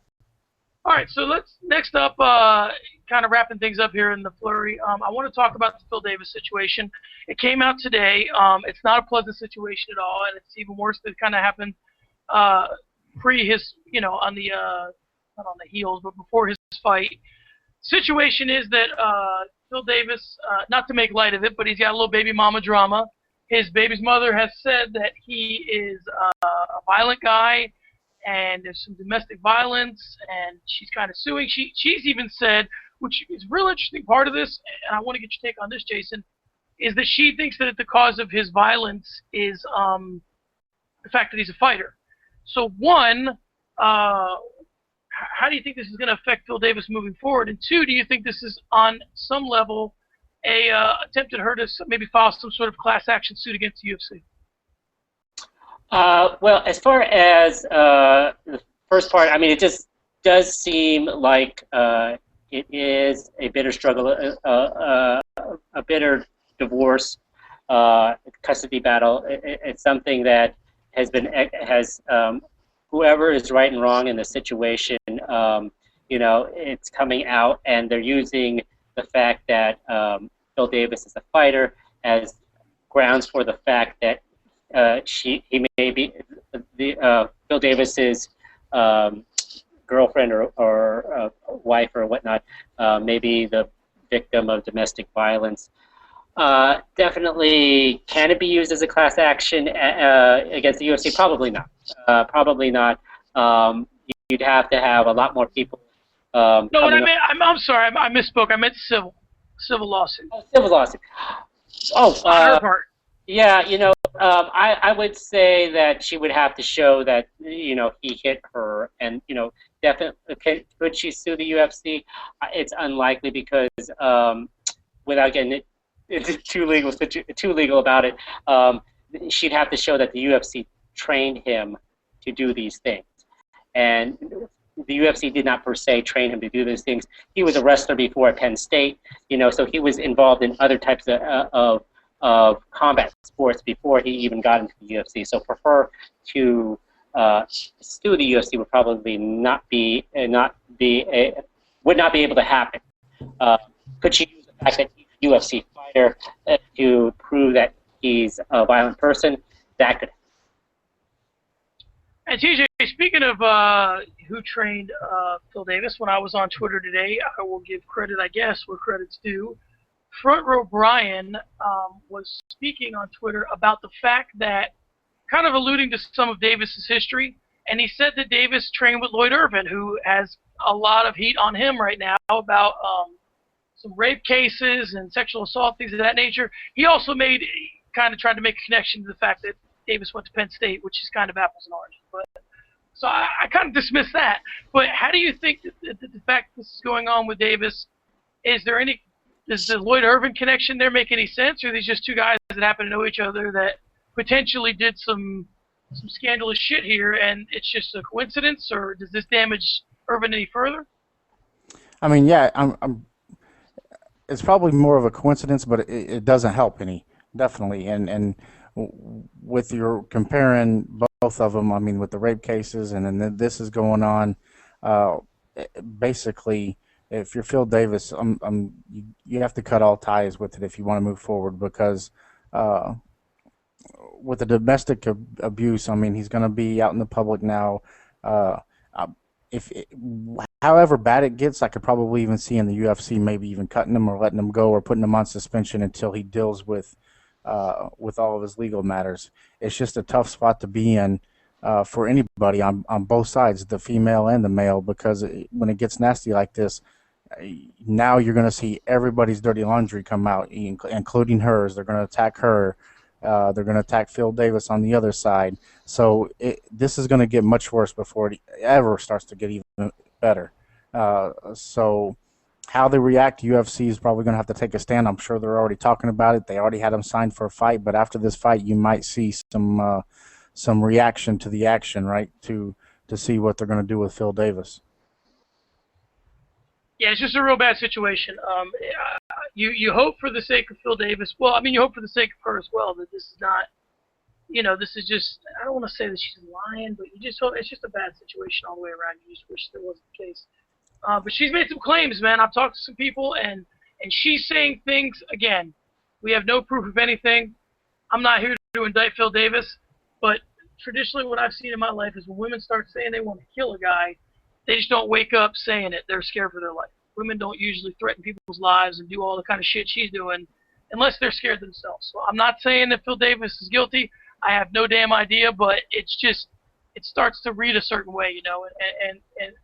Speaker 1: All right, so let's next up, kind of wrapping things up here in the Flurry. I want to talk about the Phil Davis situation. It came out today. It's not a pleasant situation at all, and it's even worse that it kind of happened pre his, on the not on the heels, but before his fight. Situation is that Phil Davis, not to make light of it, but he's got a little baby mama drama. His baby's mother has said that he is a violent guy, and there's some domestic violence, and she's kind of suing. She's even said, which is a real interesting part of this, and I want to get your take on this, Jason, is that she thinks that the cause of his violence is the fact that he's a fighter. So one, how do you think this is going to affect Phil Davis moving forward? And two, do you think this is on some level a attempt at her to maybe file some sort of class action suit against the UFC?
Speaker 3: Well, as far as the first part, I mean, it just does seem like it is a bitter struggle, a bitter divorce, custody battle. It's something that has whoever is right and wrong in the situation, it's coming out, and they're using the fact that Phil Davis is a fighter as grounds for the fact that he may be Phil Davis's girlfriend or wife or whatnot, maybe the victim of domestic violence. Definitely, can it be used as a class action against the UFC? Probably not. Probably not. You'd have to have a lot more people.
Speaker 1: No, what I meant, I'm sorry, I misspoke. I meant civil lawsuit.
Speaker 3: Oh, civil lawsuit.
Speaker 1: On her part.
Speaker 3: Yeah, I would say that she would have to show that he hit her, and definitely could she sue the UFC? It's unlikely because without getting it's too legal about it, she'd have to show that the UFC trained him to do these things, and the UFC did not per se train him to do those things. He was a wrestler before at Penn State, so he was involved in other types of combat sports before he even got into the UFC. So for her to sue the UFC would probably would not be able to happen. Could she use the fact that he's a UFC fighter to prove that he's a violent person? That could.
Speaker 1: And TJ, speaking of who trained Phil Davis, when I was on Twitter today, I will give credit, I guess, where credit's due. Front Row Brian was speaking on Twitter about the fact that, kind of alluding to some of Davis's history, and he said that Davis trained with Lloyd Irvin, who has a lot of heat on him right now about some rape cases and sexual assault, things of that nature. He also kind of tried to make a connection to the fact that Davis went to Penn State, which is kind of apples and oranges. But so I kind of dismiss that. But how do you think that the fact that this is going on with Davis, does the Lloyd Irvin connection there make any sense, or are these just two guys that happen to know each other that potentially did some scandalous shit here, and it's just a coincidence, or does this damage Irvin any further?
Speaker 2: I mean, yeah, it's probably more of a coincidence, but it doesn't help any, definitely. And with your comparing both of them, I mean, with the rape cases, and then this is going on, basically, if you're Phil Davis, you have to cut all ties with it if you want to move forward, because with the domestic abuse, I mean, he's going to be out in the public now. however bad it gets, I could probably even see in the UFC maybe even cutting him or letting him go or putting him on suspension until he deals with all of his legal matters. It's just a tough spot to be in for anybody on both sides, the female and the male, because when it gets nasty like this, now you're going to see everybody's dirty laundry come out, including hers. They're going to attack her. They're going to attack Phil Davis on the other side. So this is going to get much worse before it ever starts to get even better. So how they react, UFC is probably going to have to take a stand. I'm sure they're already talking about it. They already had him signed for a fight, but after this fight, you might see some reaction to the action, right? To see what they're going to do with Phil Davis.
Speaker 1: Yeah, it's just a real bad situation. You hope for the sake of Phil Davis. Well, I mean, you hope for the sake of her as well that this is not, this is just, I don't want to say that she's lying, but you just hope it's just a bad situation all the way around. You just wish there wasn't the case. But she's made some claims, man. I've talked to some people, and she's saying things, again, we have no proof of anything. I'm not here to indict Phil Davis, but traditionally what I've seen in my life is when women start saying they want to kill a guy, they just don't wake up saying it. They're scared for their life. Women don't usually threaten people's lives and do all the kind of shit she's doing unless they're scared themselves. So I'm not saying that Phil Davis is guilty. I have no damn idea, but it's just, it starts to read a certain way, and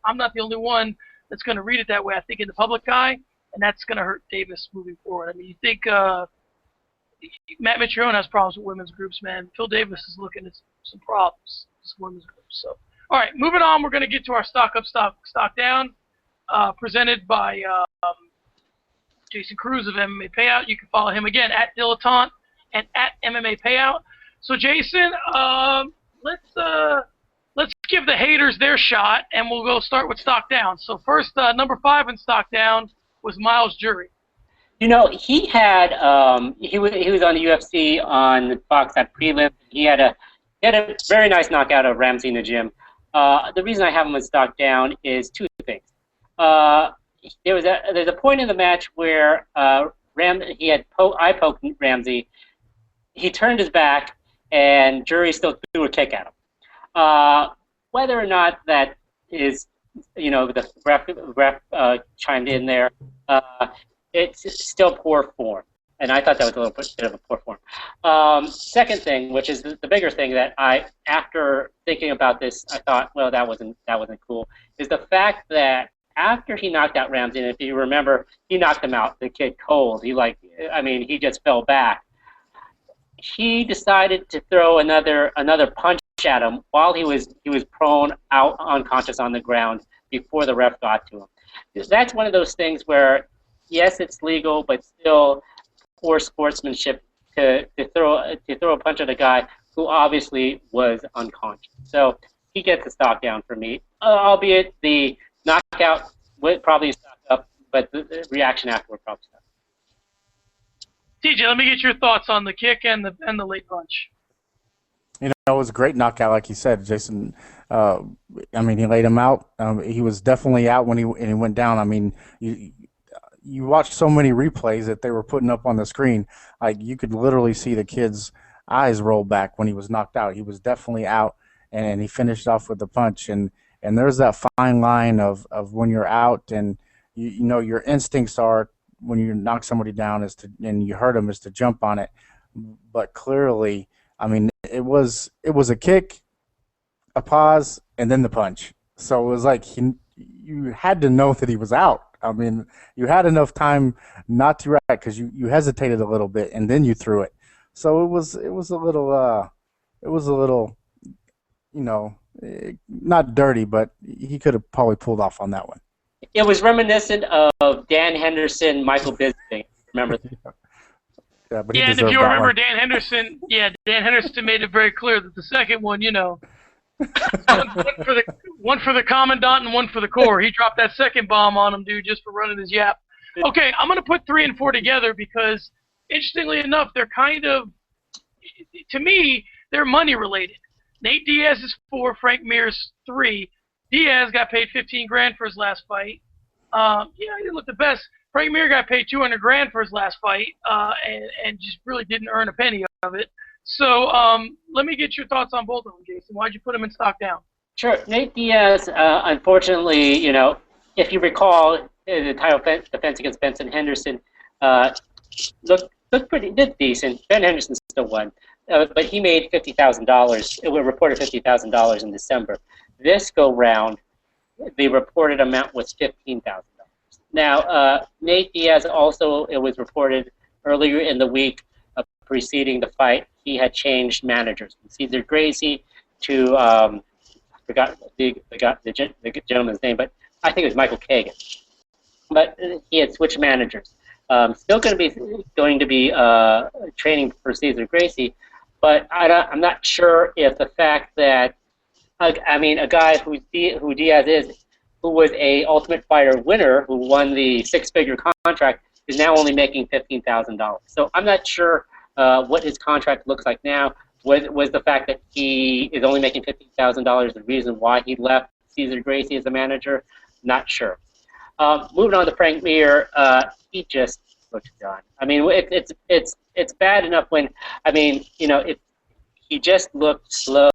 Speaker 1: I'm not the only one that's going to read it that way, I think, in the public eye, and that's going to hurt Davis moving forward. I mean, you think Matt Mitrione has problems with women's groups, man. Phil Davis is looking at some problems with women's groups. So, all right, moving on, we're going to get to our stock up, stock down, presented by Jason Cruz of MMA Payout. You can follow him again at Dilettante and at MMA Payout. So, Jason, let's give the haters their shot, and we'll go start with stock down. So first, number 5 in stock down was Miles Jury.
Speaker 3: He had he was on the UFC on Fox at prelim. He had a very nice knockout of Ramsey in the gym. The reason I have him in stock down is two things. There's a point in the match where I poked Ramsey. He turned his back, and Jury still threw a kick at him. Whether or not that is, the ref chimed in there, it's still poor form. And I thought that was a little bit of a poor form. Second thing, which is the bigger thing that after thinking about this, I thought, well, that wasn't cool, is the fact that after he knocked out Ramsey, and if you remember, he knocked him out, the kid, cold. He just fell back. He decided to throw another punch at him while he was prone out unconscious on the ground before the ref got to him. That's one of those things where, yes, it's legal, but still poor sportsmanship to throw a punch at a guy who obviously was unconscious. So he gets a stock down for me, albeit the knockout would probably stock up, but the reaction afterward probably stock.
Speaker 1: TJ, let me get your thoughts on the kick and the late punch.
Speaker 2: It was a great knockout, like you said, Jason. He laid him out. He was definitely out when he went down. I mean, you watched so many replays that they were putting up on the screen. Like, you could literally see the kid's eyes roll back when he was knocked out. He was definitely out, and he finished off with the punch. And there's that fine line of when you're out, and your instincts are when you knock somebody down and you hurt them is to jump on it. But clearly, I mean, it was a kick, a pause, and then the punch. So it was like you had to know that he was out. I mean, you had enough time not to react because you hesitated a little bit and then you threw it. So it was a little, not dirty, but he could have probably pulled off on that one.
Speaker 3: It was reminiscent of Dan Henderson, Michael Bisping. Remember?
Speaker 2: Yeah, but
Speaker 1: and if you remember Dan Henderson made it very clear that the second one, one for the commandant and one for the Corps. He dropped that second bomb on him, dude, just for running his yap. Okay, I'm going to put 3 and 4 together because, interestingly enough, they're kind of, to me, they're money related. Nate Diaz is 4, Frank Mir's 3. Diaz got paid $15,000 for his last fight. He didn't look the best. Frank Mir got paid $200,000 for his last fight, and just really didn't earn a penny of it. So let me get your thoughts on both of them, Jason. Why'd you put him in stock down?
Speaker 3: Sure. Nate Diaz, unfortunately, if you recall, the title defense against Benson Henderson looked did decent. Ben Henderson still won, but he made $50,000. It was reported $50,000 in December. This go round, the reported amount was $15,000. Now, Nate Diaz also, it was reported earlier in the week preceding the fight, he had changed managers from Cesar Gracie to I forgot the gentleman's name, but I think it was Michael Kagan. But he had switched managers. Still going to be training for Cesar Gracie, but I'm not sure if the fact that I mean a guy who Diaz is, who was a Ultimate Fighter winner, who won the six-figure contract, is now only making $15,000. So I'm not sure what his contract looks like now. Was the fact that he is only making $15,000 the reason why he left Cesar Gracie as a manager? Not sure. Moving on to Frank Mir, he just looked done. I mean, it's bad enough when, I mean, you know, he just looked slow.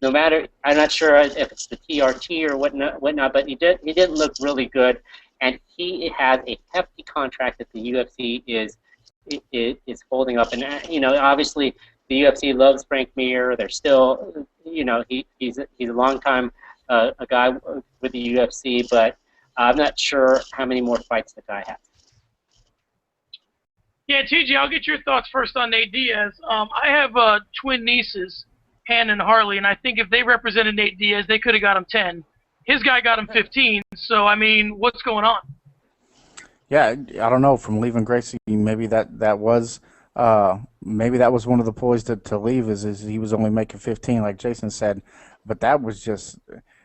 Speaker 3: No matter, I'm not sure if it's the TRT or whatnot, but he didn't look really good, and he has a hefty contract that the UFC is holding up, and you know, obviously the UFC loves Frank Mir. They're still, you know, he's a long time a guy with the UFC, but I'm not sure how many more fights the guy has.
Speaker 1: Yeah, TJ, I'll get your thoughts first on Nate Diaz. I have twin nieces, Hannah and Harley, and I think if they represented Nate Diaz, they could have got him 10. His guy got him 15, so, I mean, what's going on?
Speaker 2: Yeah, I don't know. From leaving Gracie, maybe that was one of the ploys to leave is he was only making 15, like Jason said. But that was just,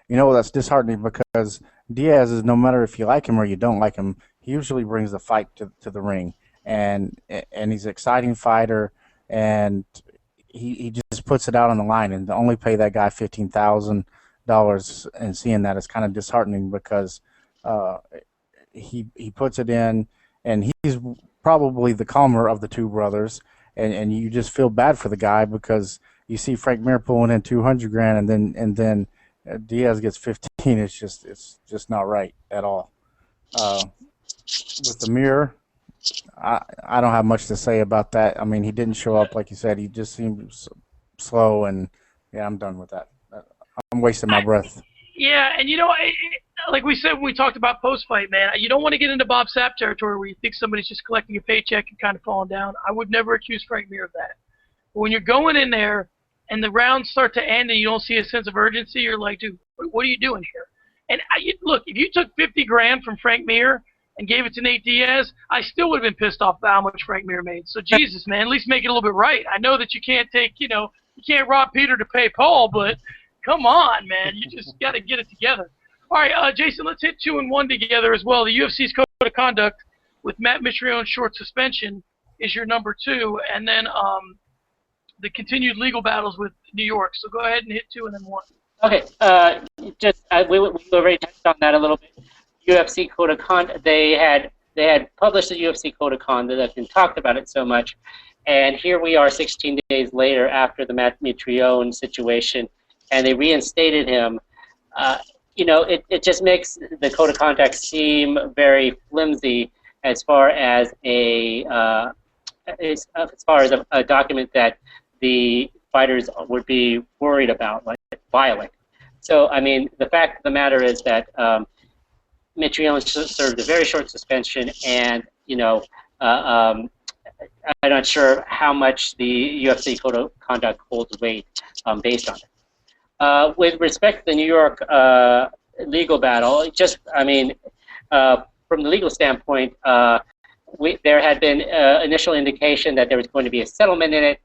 Speaker 2: you know, that's disheartening because Diaz is, no matter if you like him or you don't like him, he usually brings the fight to the ring, and he's an exciting fighter, and he just puts it out on the line, and to only pay that guy $15,000 and seeing that is kind of disheartening because he puts it in, and he's probably the calmer of the two brothers, and you just feel bad for the guy because you see Frank Mir pulling in $200,000 and then Diaz gets 15. It's just not right at all. With the Mir, I don't have much to say about that. I mean, he didn't show up, like you said. He just seemed slow, and yeah, I'm done with that. I'm wasting my breath.
Speaker 1: Yeah, and you know, like we said when we talked about post-fight, man, you don't want to get into Bob Sapp territory where you think somebody's just collecting a paycheck and kind of falling down. I would never accuse Frank Mir of that. But when you're going in there and the rounds start to end and you don't see a sense of urgency, you're like, dude, what are you doing here? And look, if you took $50,000 from Frank Mir and gave it to Nate Diaz, I still would have been pissed off about how much Frank Mir made. So Jesus, man, at least make it a little bit right. I know that you can't take, you know, you can't rob Peter to pay Paul, but come on, man, you just got to get it together. All right, Jason, let's hit 2 and 1 together as well. The UFC's code of conduct with Matt Mitrione's short suspension is your number 2, and then the continued legal battles with New York. So go ahead and hit 2 and then 1.
Speaker 3: Okay, we already touched on that a little bit. UFC code of conduct. They had published the UFC code of conduct and talked about it so much, and here we are 16 days later after the Matt Mitrione situation, and they reinstated him. You know, it just makes the code of conduct seem very flimsy as far as a document that the fighters would be worried about, like violating. So, I mean, the fact of the matter is that Mitrione served a very short suspension, and you know, I'm not sure how much the UFC code of conduct holds weight based on it. With respect to the New York legal battle, just, I mean, from the legal standpoint, there had been initial indication that there was going to be a settlement in it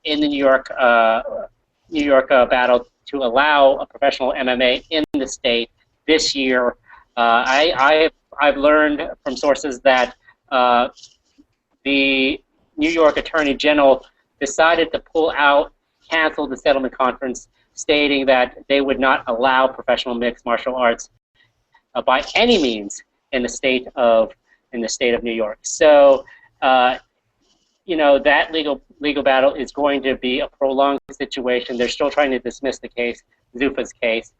Speaker 3: in the New York battle to allow a professional MMA in the state this year. I've learned from sources that the New York Attorney General decided to pull out, cancel the settlement conference, stating that they would not allow professional mixed martial arts by any means in the state of New York. So, you know, that legal battle is going to be a prolonged situation. They're still trying to dismiss the case, Zuffa's case,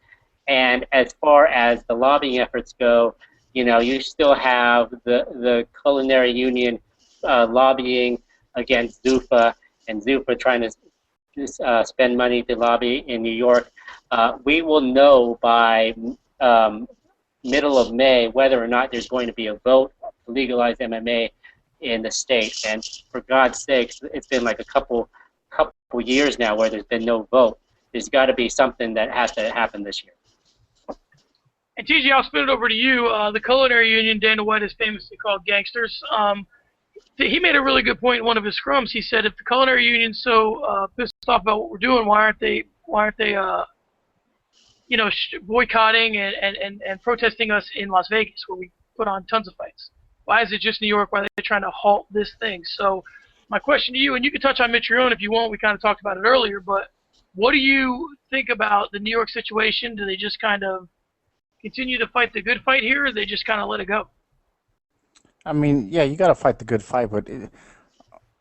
Speaker 3: And as far as the lobbying efforts go, you still have the Culinary Union lobbying against Zuffa, and Zuffa trying to spend money to lobby in New York. We will know by middle of May whether or not there's going to be a vote to legalize MMA in the state. And for God's sakes, it's been like a couple years now where there's been no vote. There's got to be something that has to happen this year.
Speaker 1: And TJ, I'll spin it over to you. The Culinary Union, Dana White is famously called gangsters. He made a really good point in one of his scrums. He said, if the Culinary Union's so pissed off about what we're doing, why aren't they boycotting and protesting us in Las Vegas, where we put on tons of fights? Why is it just New York? Why are they trying to halt this thing? So my question to you, and you can touch on Mitrione if you want, we kind of talked about it earlier, but what do you think about the New York situation? Do they just kind of continue to fight the good fight here, or do they just kind of let it go?
Speaker 2: I mean, yeah, you got to fight the good fight, but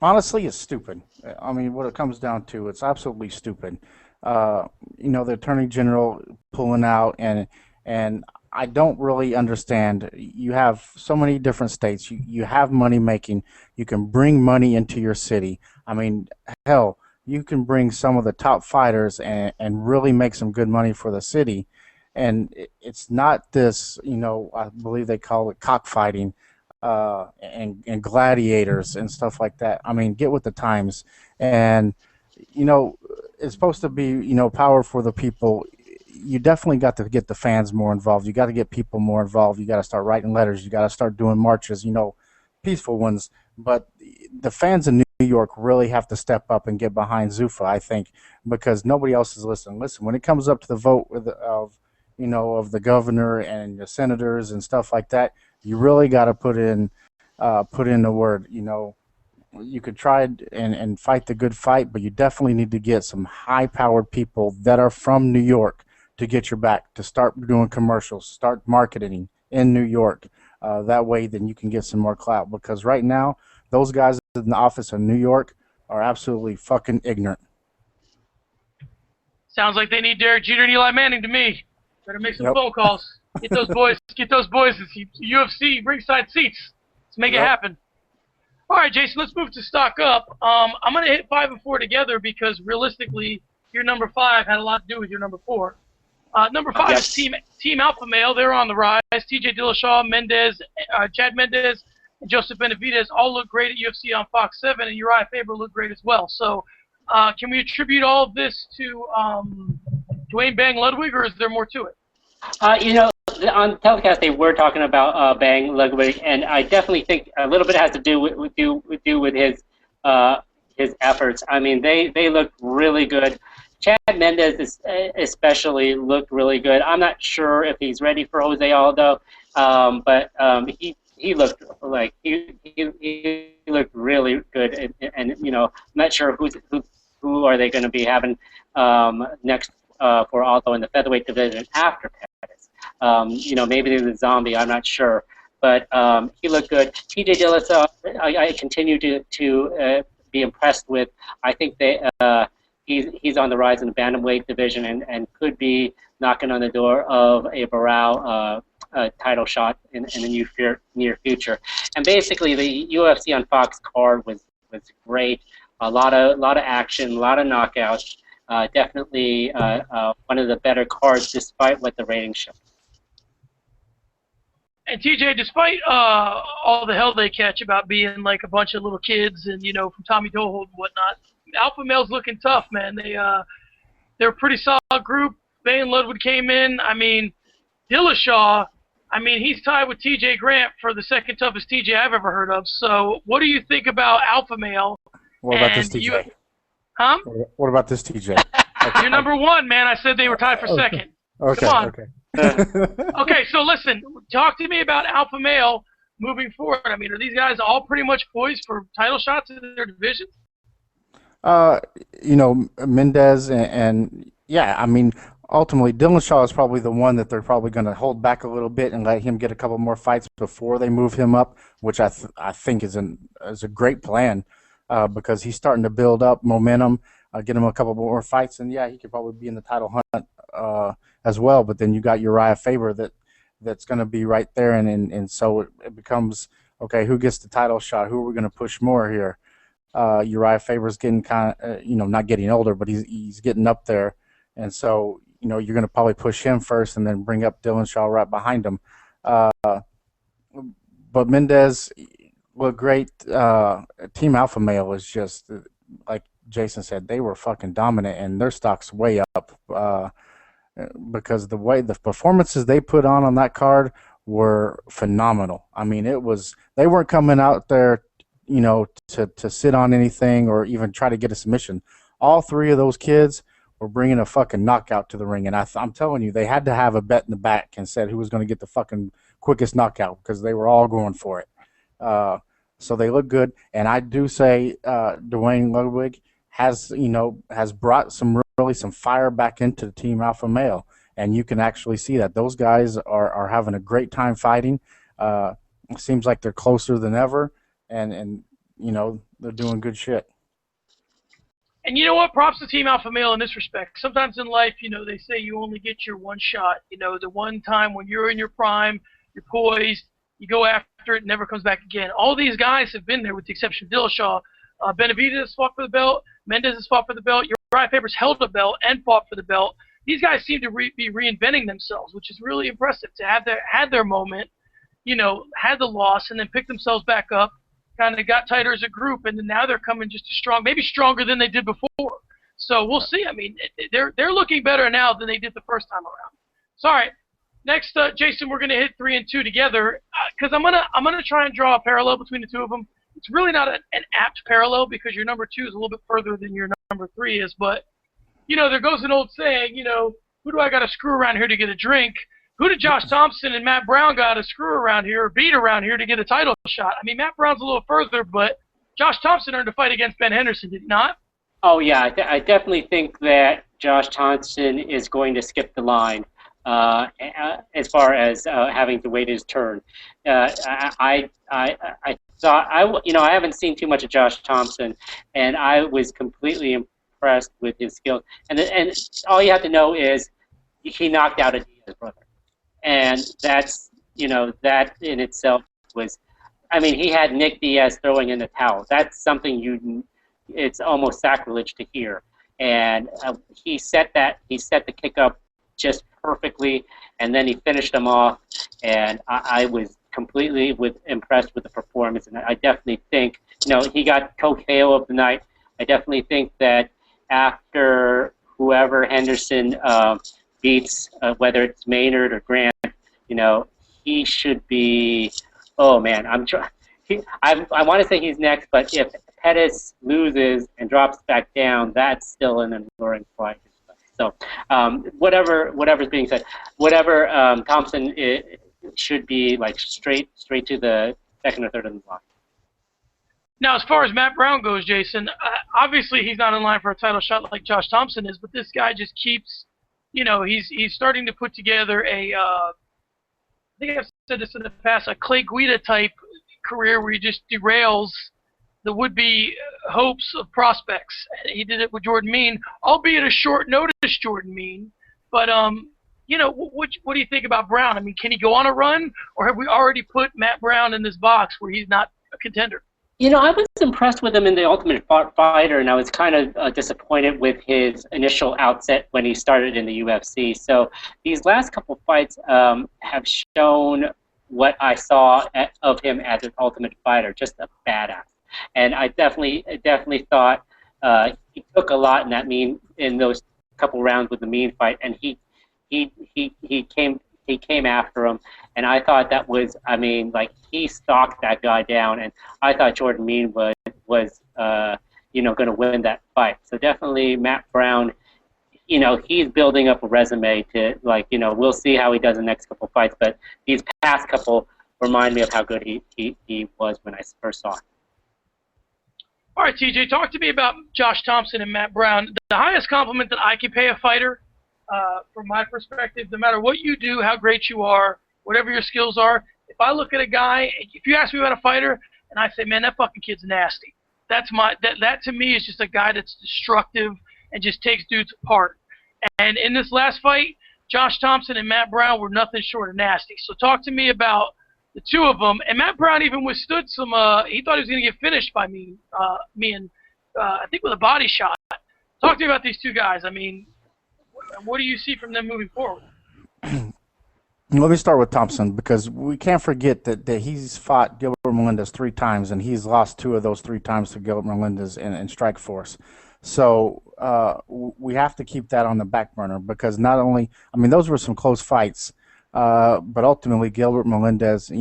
Speaker 2: honestly, it's stupid. I mean, what it comes down to, it's absolutely stupid. The Attorney General pulling out, and I don't really understand. You have so many different states. You have money making. You can bring money into your city. I mean, hell, you can bring some of the top fighters and really make some good money for the city. And it's not this, I believe they call it cockfighting and gladiators and stuff like that. I mean, get with the times. And, it's supposed to be, power for the people. You definitely got to get the fans more involved. You got to get people more involved. You got to start writing letters. You got to start doing marches, peaceful ones. But the fans in New York really have to step up and get behind Zuffa, I think, because nobody else is listening. Listen, when it comes up to the vote of the governor and the senators and stuff like that, you really got to put in the word. You could try and fight the good fight, but you definitely need to get some high-powered people that are from New York to get your back, to start doing commercials, start marketing in New York. That way, then you can get some more clout. Because right now, those guys in the office in New York are absolutely fucking ignorant.
Speaker 1: Sounds like they need Derek Jeter and Eli Manning to me. Better make some phone calls. Get those boys. Get those boys. UFC ringside seats. Let's make it happen. All right, Jason. Let's move to stock up. I'm gonna hit 5 and 4 together because realistically, your number 5 had a lot to do with your number 4. Number 5 is Team Alpha Male. They're on the rise. TJ Dillashaw, Chad Mendez, and Joseph Benavidez all look great at UFC on Fox 7, and Uriah Faber looked great as well. So, can we attribute all of this to Dwayne Bang Ludwig, or is there more to it?
Speaker 3: On telecast they were talking about Bang Ludwig, and I definitely think a little bit has to do with his efforts. I mean, they looked really good. Chad Mendez especially looked really good. I'm not sure if he's ready for Jose Aldo, but he looked like he looked really good, and I'm not sure who are they going to be having next for Aldo in the featherweight division after Pettis. Maybe there's a Zombie. I'm not sure, but he looked good. TJ Dillashaw, I continue to be impressed with. I think he's on the rise in the bantamweight division and could be knocking on the door of a Barao title shot in the near future. And basically, the UFC on Fox card was great. A lot of action, a lot of knockouts. Definitely one of the better cards, despite what the ratings show.
Speaker 1: And TJ, despite all the hell they catch about being like a bunch of little kids and from Tommy Dohold and whatnot, Alpha Male's looking tough, man. They're a pretty solid group. Bang Ludwig came in. I mean, Dillashaw, he's tied with TJ Grant for the second toughest TJ I've ever heard of. So, what do you think about Alpha Male?
Speaker 2: What about this TJ?
Speaker 1: Huh?
Speaker 2: What about this TJ?
Speaker 1: You're number 1, man. I said they were tied for second.
Speaker 2: Okay.
Speaker 1: Come on.
Speaker 2: Okay.
Speaker 1: Okay, so listen, talk to me about Alpha Male moving forward. Are these guys all pretty much poised for title shots in their divisions?
Speaker 2: Mendez and ultimately Dillashaw is probably the one that they're probably going to hold back a little bit and let him get a couple more fights before they move him up, which I think is a great plan because he's starting to build up momentum, get him a couple more fights, and he could probably be in the title hunt as well. But then you got Uriah Faber that's going to be right there, and so it becomes, okay, who gets the title shot? Who are we going to push more here? Uriah Faber's getting kind of, not getting older, but he's getting up there, and so you're going to probably push him first, and then bring up Dylan Shaw right behind him. But Mendez looked great. Team Alpha Male is just like Jason said, they were fucking dominant, and their stock's way up because the way the performances they put on that card were phenomenal. I mean, they weren't coming out there, to sit on anything or even try to get a submission. All three of those kids were bringing a fucking knockout to the ring, and I'm telling you, they had to have a bet in the back and said who was going to get the fucking quickest knockout because they were all going for it. So they look good, and I do say Dwayne Ludwig has brought some fire back into the Team Alpha Male, and you can actually see that those guys are having a great time fighting. It seems like they're closer than ever, and they're doing good shit.
Speaker 1: And you know what? Props to Team Alpha Male in this respect. Sometimes in life, they say you only get your one shot. The one time when you're in your prime, you're poised, you go after it, never comes back again. All these guys have been there with the exception of Dillashaw. Benavidez has fought for the belt. Mendez has fought for the belt. Uriah Faber's held the belt and fought for the belt. These guys seem to be reinventing themselves, which is really impressive to have had their moment, had the loss, and then pick themselves back up, kind of got tighter as a group, and then now they're coming just as strong, maybe stronger than they did before. So we'll see. I mean, they're looking better now than they did the first time around. So, all right. Next, Jason, we're going to hit 3 and 2 together because I'm gonna try and draw a parallel between the two of them. It's really not an apt parallel because your number 2 is a little bit further than your number 3 is. But there goes an old saying, who do I got to screw around here to get a drink? Who did Josh Thompson and Matt Brown got to screw around here or beat around here to get a title shot? I mean, Matt Brown's a little further, but Josh Thompson earned a fight against Ben Henderson, did he not?
Speaker 3: Oh yeah, I definitely think that Josh Thompson is going to skip the line. As far as having to wait his turn, I haven't seen too much of Josh Thompson, and I was completely impressed with his skills. And all you have to know is he knocked out a Diaz brother, and that's that in itself was, I mean, he had Nick Diaz throwing in the towel. That's something it's almost sacrilege to hear, and he set the kick up just perfectly, and then he finished them off, and I was completely impressed with the performance, and I definitely think, he got co-KO of the night. I definitely think that after whoever Henderson beats, whether it's Maynard or Grant, he should be, oh man, I want to say he's next, but if Pettis loses and drops back down, that's still an alluring fight. So whatever's being said, Thompson should be like straight to the second or third of the line.
Speaker 1: Now, as far as Matt Brown goes, Jason, obviously he's not in line for a title shot like Josh Thompson is, but this guy just keeps, he's starting to put together I think I've said this in the past, a Clay Guida type career where he just derails the would-be hopes of prospects. He did it with Jordan Mean, albeit a short notice Jordan Mean. But, what do you think about Brown? I mean, can he go on a run, or have we already put Matt Brown in this box where he's not a contender?
Speaker 3: I was impressed with him in the Ultimate Fighter, and I was kind of disappointed with his initial outset when he started in the UFC. So these last couple fights have shown what I saw of him as an Ultimate Fighter, just a badass. And I definitely thought he took a lot in those couple rounds with the Mean fight, and he came after him, and I thought that was, he stalked that guy down, and I thought Jordan Mean was going to win that fight. So definitely Matt Brown, he's building up a resume to, we'll see how he does in the next couple fights, but these past couple remind me of how good he was when I first saw him.
Speaker 1: All right, TJ, talk to me about Josh Thompson and Matt Brown. The highest compliment that I can pay a fighter, from my perspective, no matter what you do, how great you are, whatever your skills are, if I look at a guy, if you ask me about a fighter, and I say, man, that fucking kid's nasty. That to me is just a guy that's destructive and just takes dudes apart. And in this last fight, Josh Thompson and Matt Brown were nothing short of nasty. So talk to me about the two of them. And Matt Brown even withstood some. He thought he was going to get finished by me and I think with a body shot. Talk to me about these two guys. I mean, what do you see from them moving forward?
Speaker 2: Let me start with Thompson, because we can't forget that he's fought Gilbert Melendez 3 times, and he's lost 2 of those 3 times to Gilbert Melendez in Strikeforce. So we have to keep that on the back burner, because not only, I mean, those were some close fights, but ultimately Gilbert Melendez,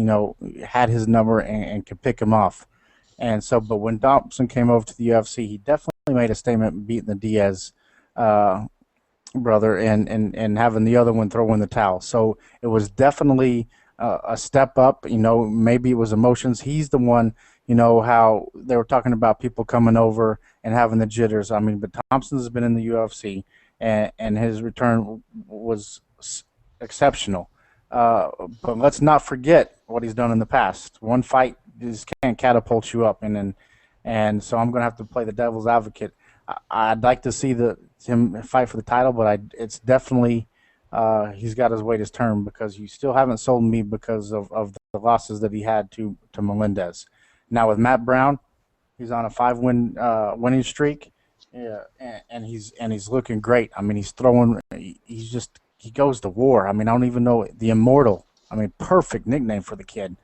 Speaker 2: had his number and could pick him off. And so, but when Thompson came over to the UFC, he definitely made a statement beating the Diaz brother and having the other one throw in the towel. So it was definitely a step up. Maybe it was emotions. He's the one, how they were talking about people coming over and having the jitters. I mean, but Thompson's been in the UFC, and his return was exceptional. But let's not forget what he's done in the past. One fight just can't catapult you up, and so I'm going to have to play the devil's advocate. I'd like to see him fight for the title, but it's definitely he's got his weight his turn, because you still haven't sold me because of the losses that he had to Melendez. Now with Matt Brown, he's on a 5-win winning streak, and he's looking great. I mean, he's throwing. He goes to war. I mean, I don't even know the Immortal. I mean, perfect nickname for the kid.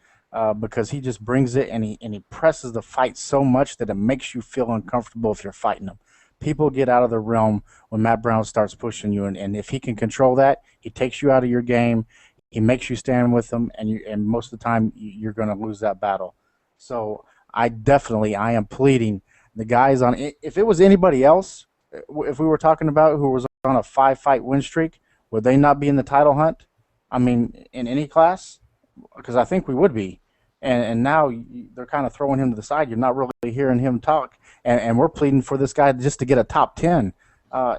Speaker 2: Because he just brings it, and he presses the fight so much that it makes you feel uncomfortable if you're fighting him. People get out of the realm when Matt Brown starts pushing you, and if he can control that, he takes you out of your game. He makes you stand with him, and most of the time you're going to lose that battle. So I am pleading the guys on. If it was anybody else, if we were talking about who was on a 5-fight win streak, would they not be in the title hunt? I mean, in any class, because I think we would be. And now they're kind of throwing him to the side. You're not really hearing him talk. And we're pleading for this guy just to get a top 10.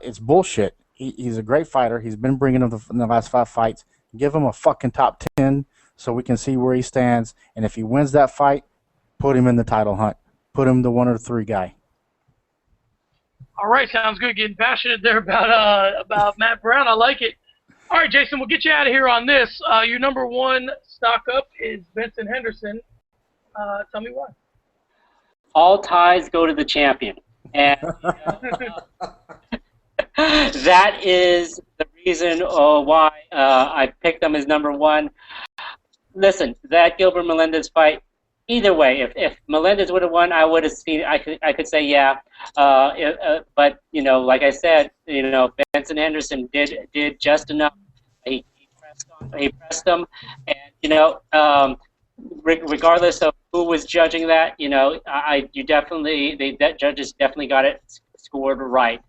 Speaker 2: It's bullshit. He's a great fighter. He's been bringing him in the last 5 fights. Give him a fucking top 10 so we can see where he stands. And if he wins that fight, put him in the title hunt. Put him the 1 or 3 guy.
Speaker 1: All right, sounds good. Getting passionate there about Matt Brown. I like it. All right, Jason, we'll get you out of here on this. Your number 1 stock up is Benson Henderson. Tell me why.
Speaker 3: All ties go to the champion. And that is the reason why I picked him as number 1. Listen, that Gilbert Melendez fight, either way, if Melendez would have won, I would have seen. I could say yeah, but like I said, Benson Henderson did just enough. He pressed him, and regardless of who was judging that, the judges definitely got it scored right.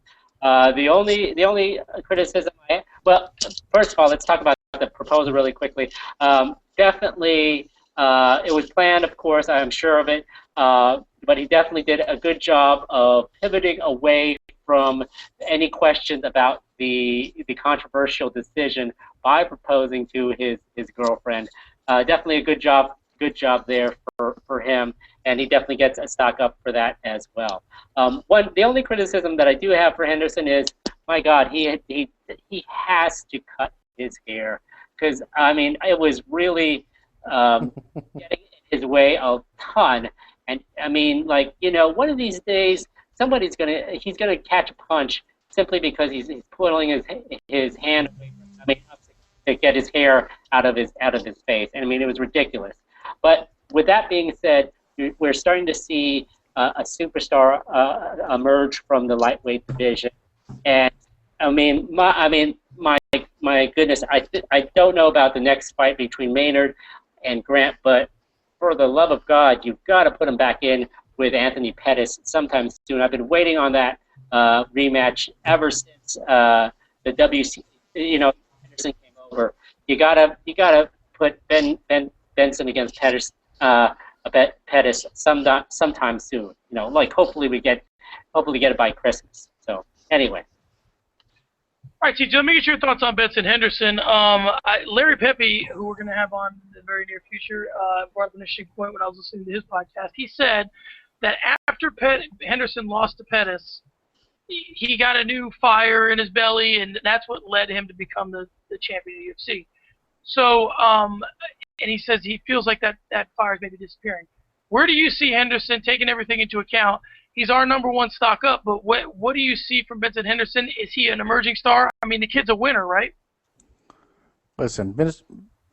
Speaker 3: The only criticism first of all, let's talk about the proposal really quickly. Definitely. It was planned, of course, I'm sure of it, but he definitely did a good job of pivoting away from any questions about the controversial decision by proposing to his girlfriend. Definitely a good job there for him, and he definitely gets a stock up for that as well. The only criticism that I do have for Henderson is, my God, he has to cut his hair, because I mean it was really getting in his way a ton, and I mean, one of these days he's gonna catch a punch simply because he's pulling his hand away from to get his hair out of his face, and I mean it was ridiculous. But with that being said, we're starting to see a superstar emerge from the lightweight division, and I mean my goodness, I don't know about the next fight between Maynard and Grant, but for the love of God, you've got to put him back in with Anthony Pettis sometime soon. I've been waiting on that rematch ever since the WC, Henderson came over. You gotta put Benson against Pettis, Pettis sometime soon. Hopefully get it by Christmas. So anyway.
Speaker 1: All right, TJ, let me get your thoughts on Benson Henderson. Larry Pepe, who we're going to have on in the very near future, brought up an interesting point when I was listening to his podcast. He said that after Henderson lost to Pettis, he got a new fire in his belly, and that's what led him to become the champion of the UFC. So, and he says he feels like that fire is maybe disappearing. Where do you see Henderson, taking everything into account? He's our #1 stock up, but what do you see from Benson Henderson? Is he an emerging star? I mean, the kid's a winner, right?
Speaker 2: Listen,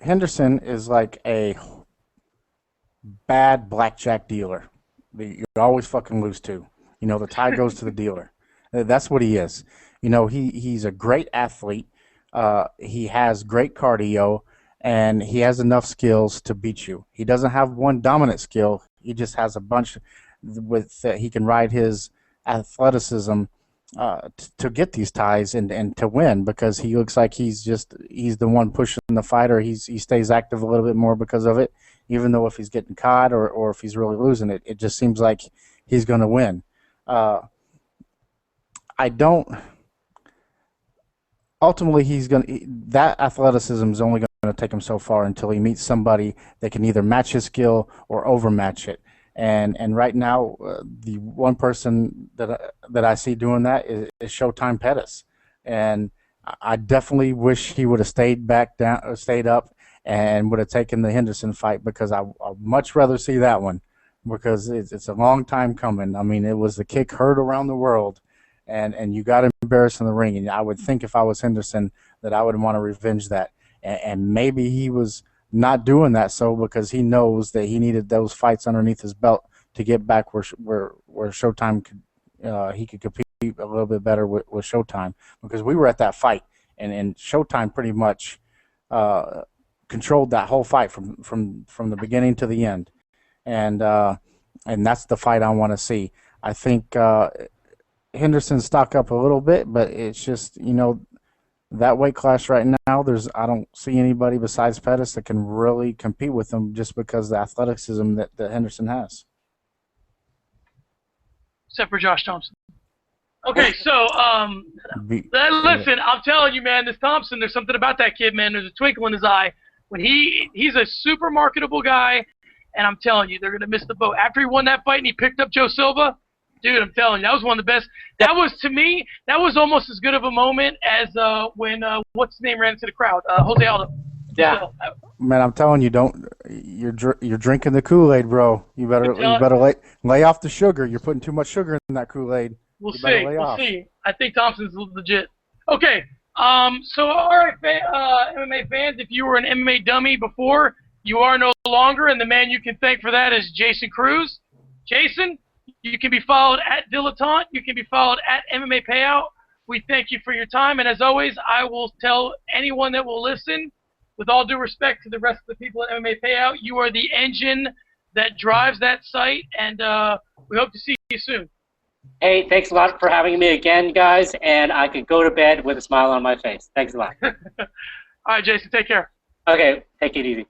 Speaker 2: Henderson is like a bad blackjack dealer. You always fucking lose to. You know, the tie goes to the dealer. That's what he is. You know, he's a great athlete. He has great cardio, and he has enough skills to beat you. He doesn't have one dominant skill. He just has a bunch with he can ride his athleticism to get these ties and to win, because he looks like he's the one pushing the fighter. He stays active a little bit more because of it, even though if he's getting caught or if he's really losing it, it just seems like he's going to win. Ultimately, that athleticism is only going to take him so far until he meets somebody that can either match his skill or overmatch it. And right now, the one person that I see doing that is Showtime Pettis, and I definitely wish he would have stayed up, and would have taken the Henderson fight, because I'd much rather see that one, because it's a long time coming. I mean, it was the kick heard around the world, and you got embarrassed in the ring, and I would think if I was Henderson that I would want to revenge that, and maybe he was not doing that because he knows that he needed those fights underneath his belt to get back where Showtime he could compete a little bit better with Showtime, because we were at that fight, and Showtime pretty much controlled that whole fight from the beginning to the end, and that's the fight I want to see. I think Henderson stock up a little bit, but it's just, you know, that weight class right now, I don't see anybody besides Pettis that can really compete with him, just because of the athleticism that Henderson has.
Speaker 1: Except for Josh Thompson. Okay, so listen, I'm telling you, man, this Thompson, there's something about that kid, man. There's a twinkle in his eye. When he's a super marketable guy, and I'm telling you, they're gonna miss the boat. After he won that fight and he picked up Joe Silva, dude, I'm telling you, that was one of the best. That was, to me, that was almost as good of a moment as when what's his name ran into the crowd, Jose Aldo.
Speaker 3: Yeah.
Speaker 1: So,
Speaker 2: Man, I'm telling you, you're drinking the Kool-Aid, bro. You better lay off the sugar. You're putting too much sugar in that Kool-Aid.
Speaker 1: We'll see. I think Thompson's legit. Okay. So all right, MMA fans, if you were an MMA dummy before, you are no longer, and the man you can thank for that is Jason Cruz. Jason, you can be followed at Dilettante. You can be followed at MMA Payout. We thank you for your time, and as always, I will tell anyone that will listen, with all due respect to the rest of the people at MMA Payout, you are the engine that drives that site, and we hope to see you soon.
Speaker 3: Hey, thanks a lot for having me again, guys, and I could go to bed with a smile on my face. Thanks a lot.
Speaker 1: All right, Jason, take care.
Speaker 3: Okay, take it easy.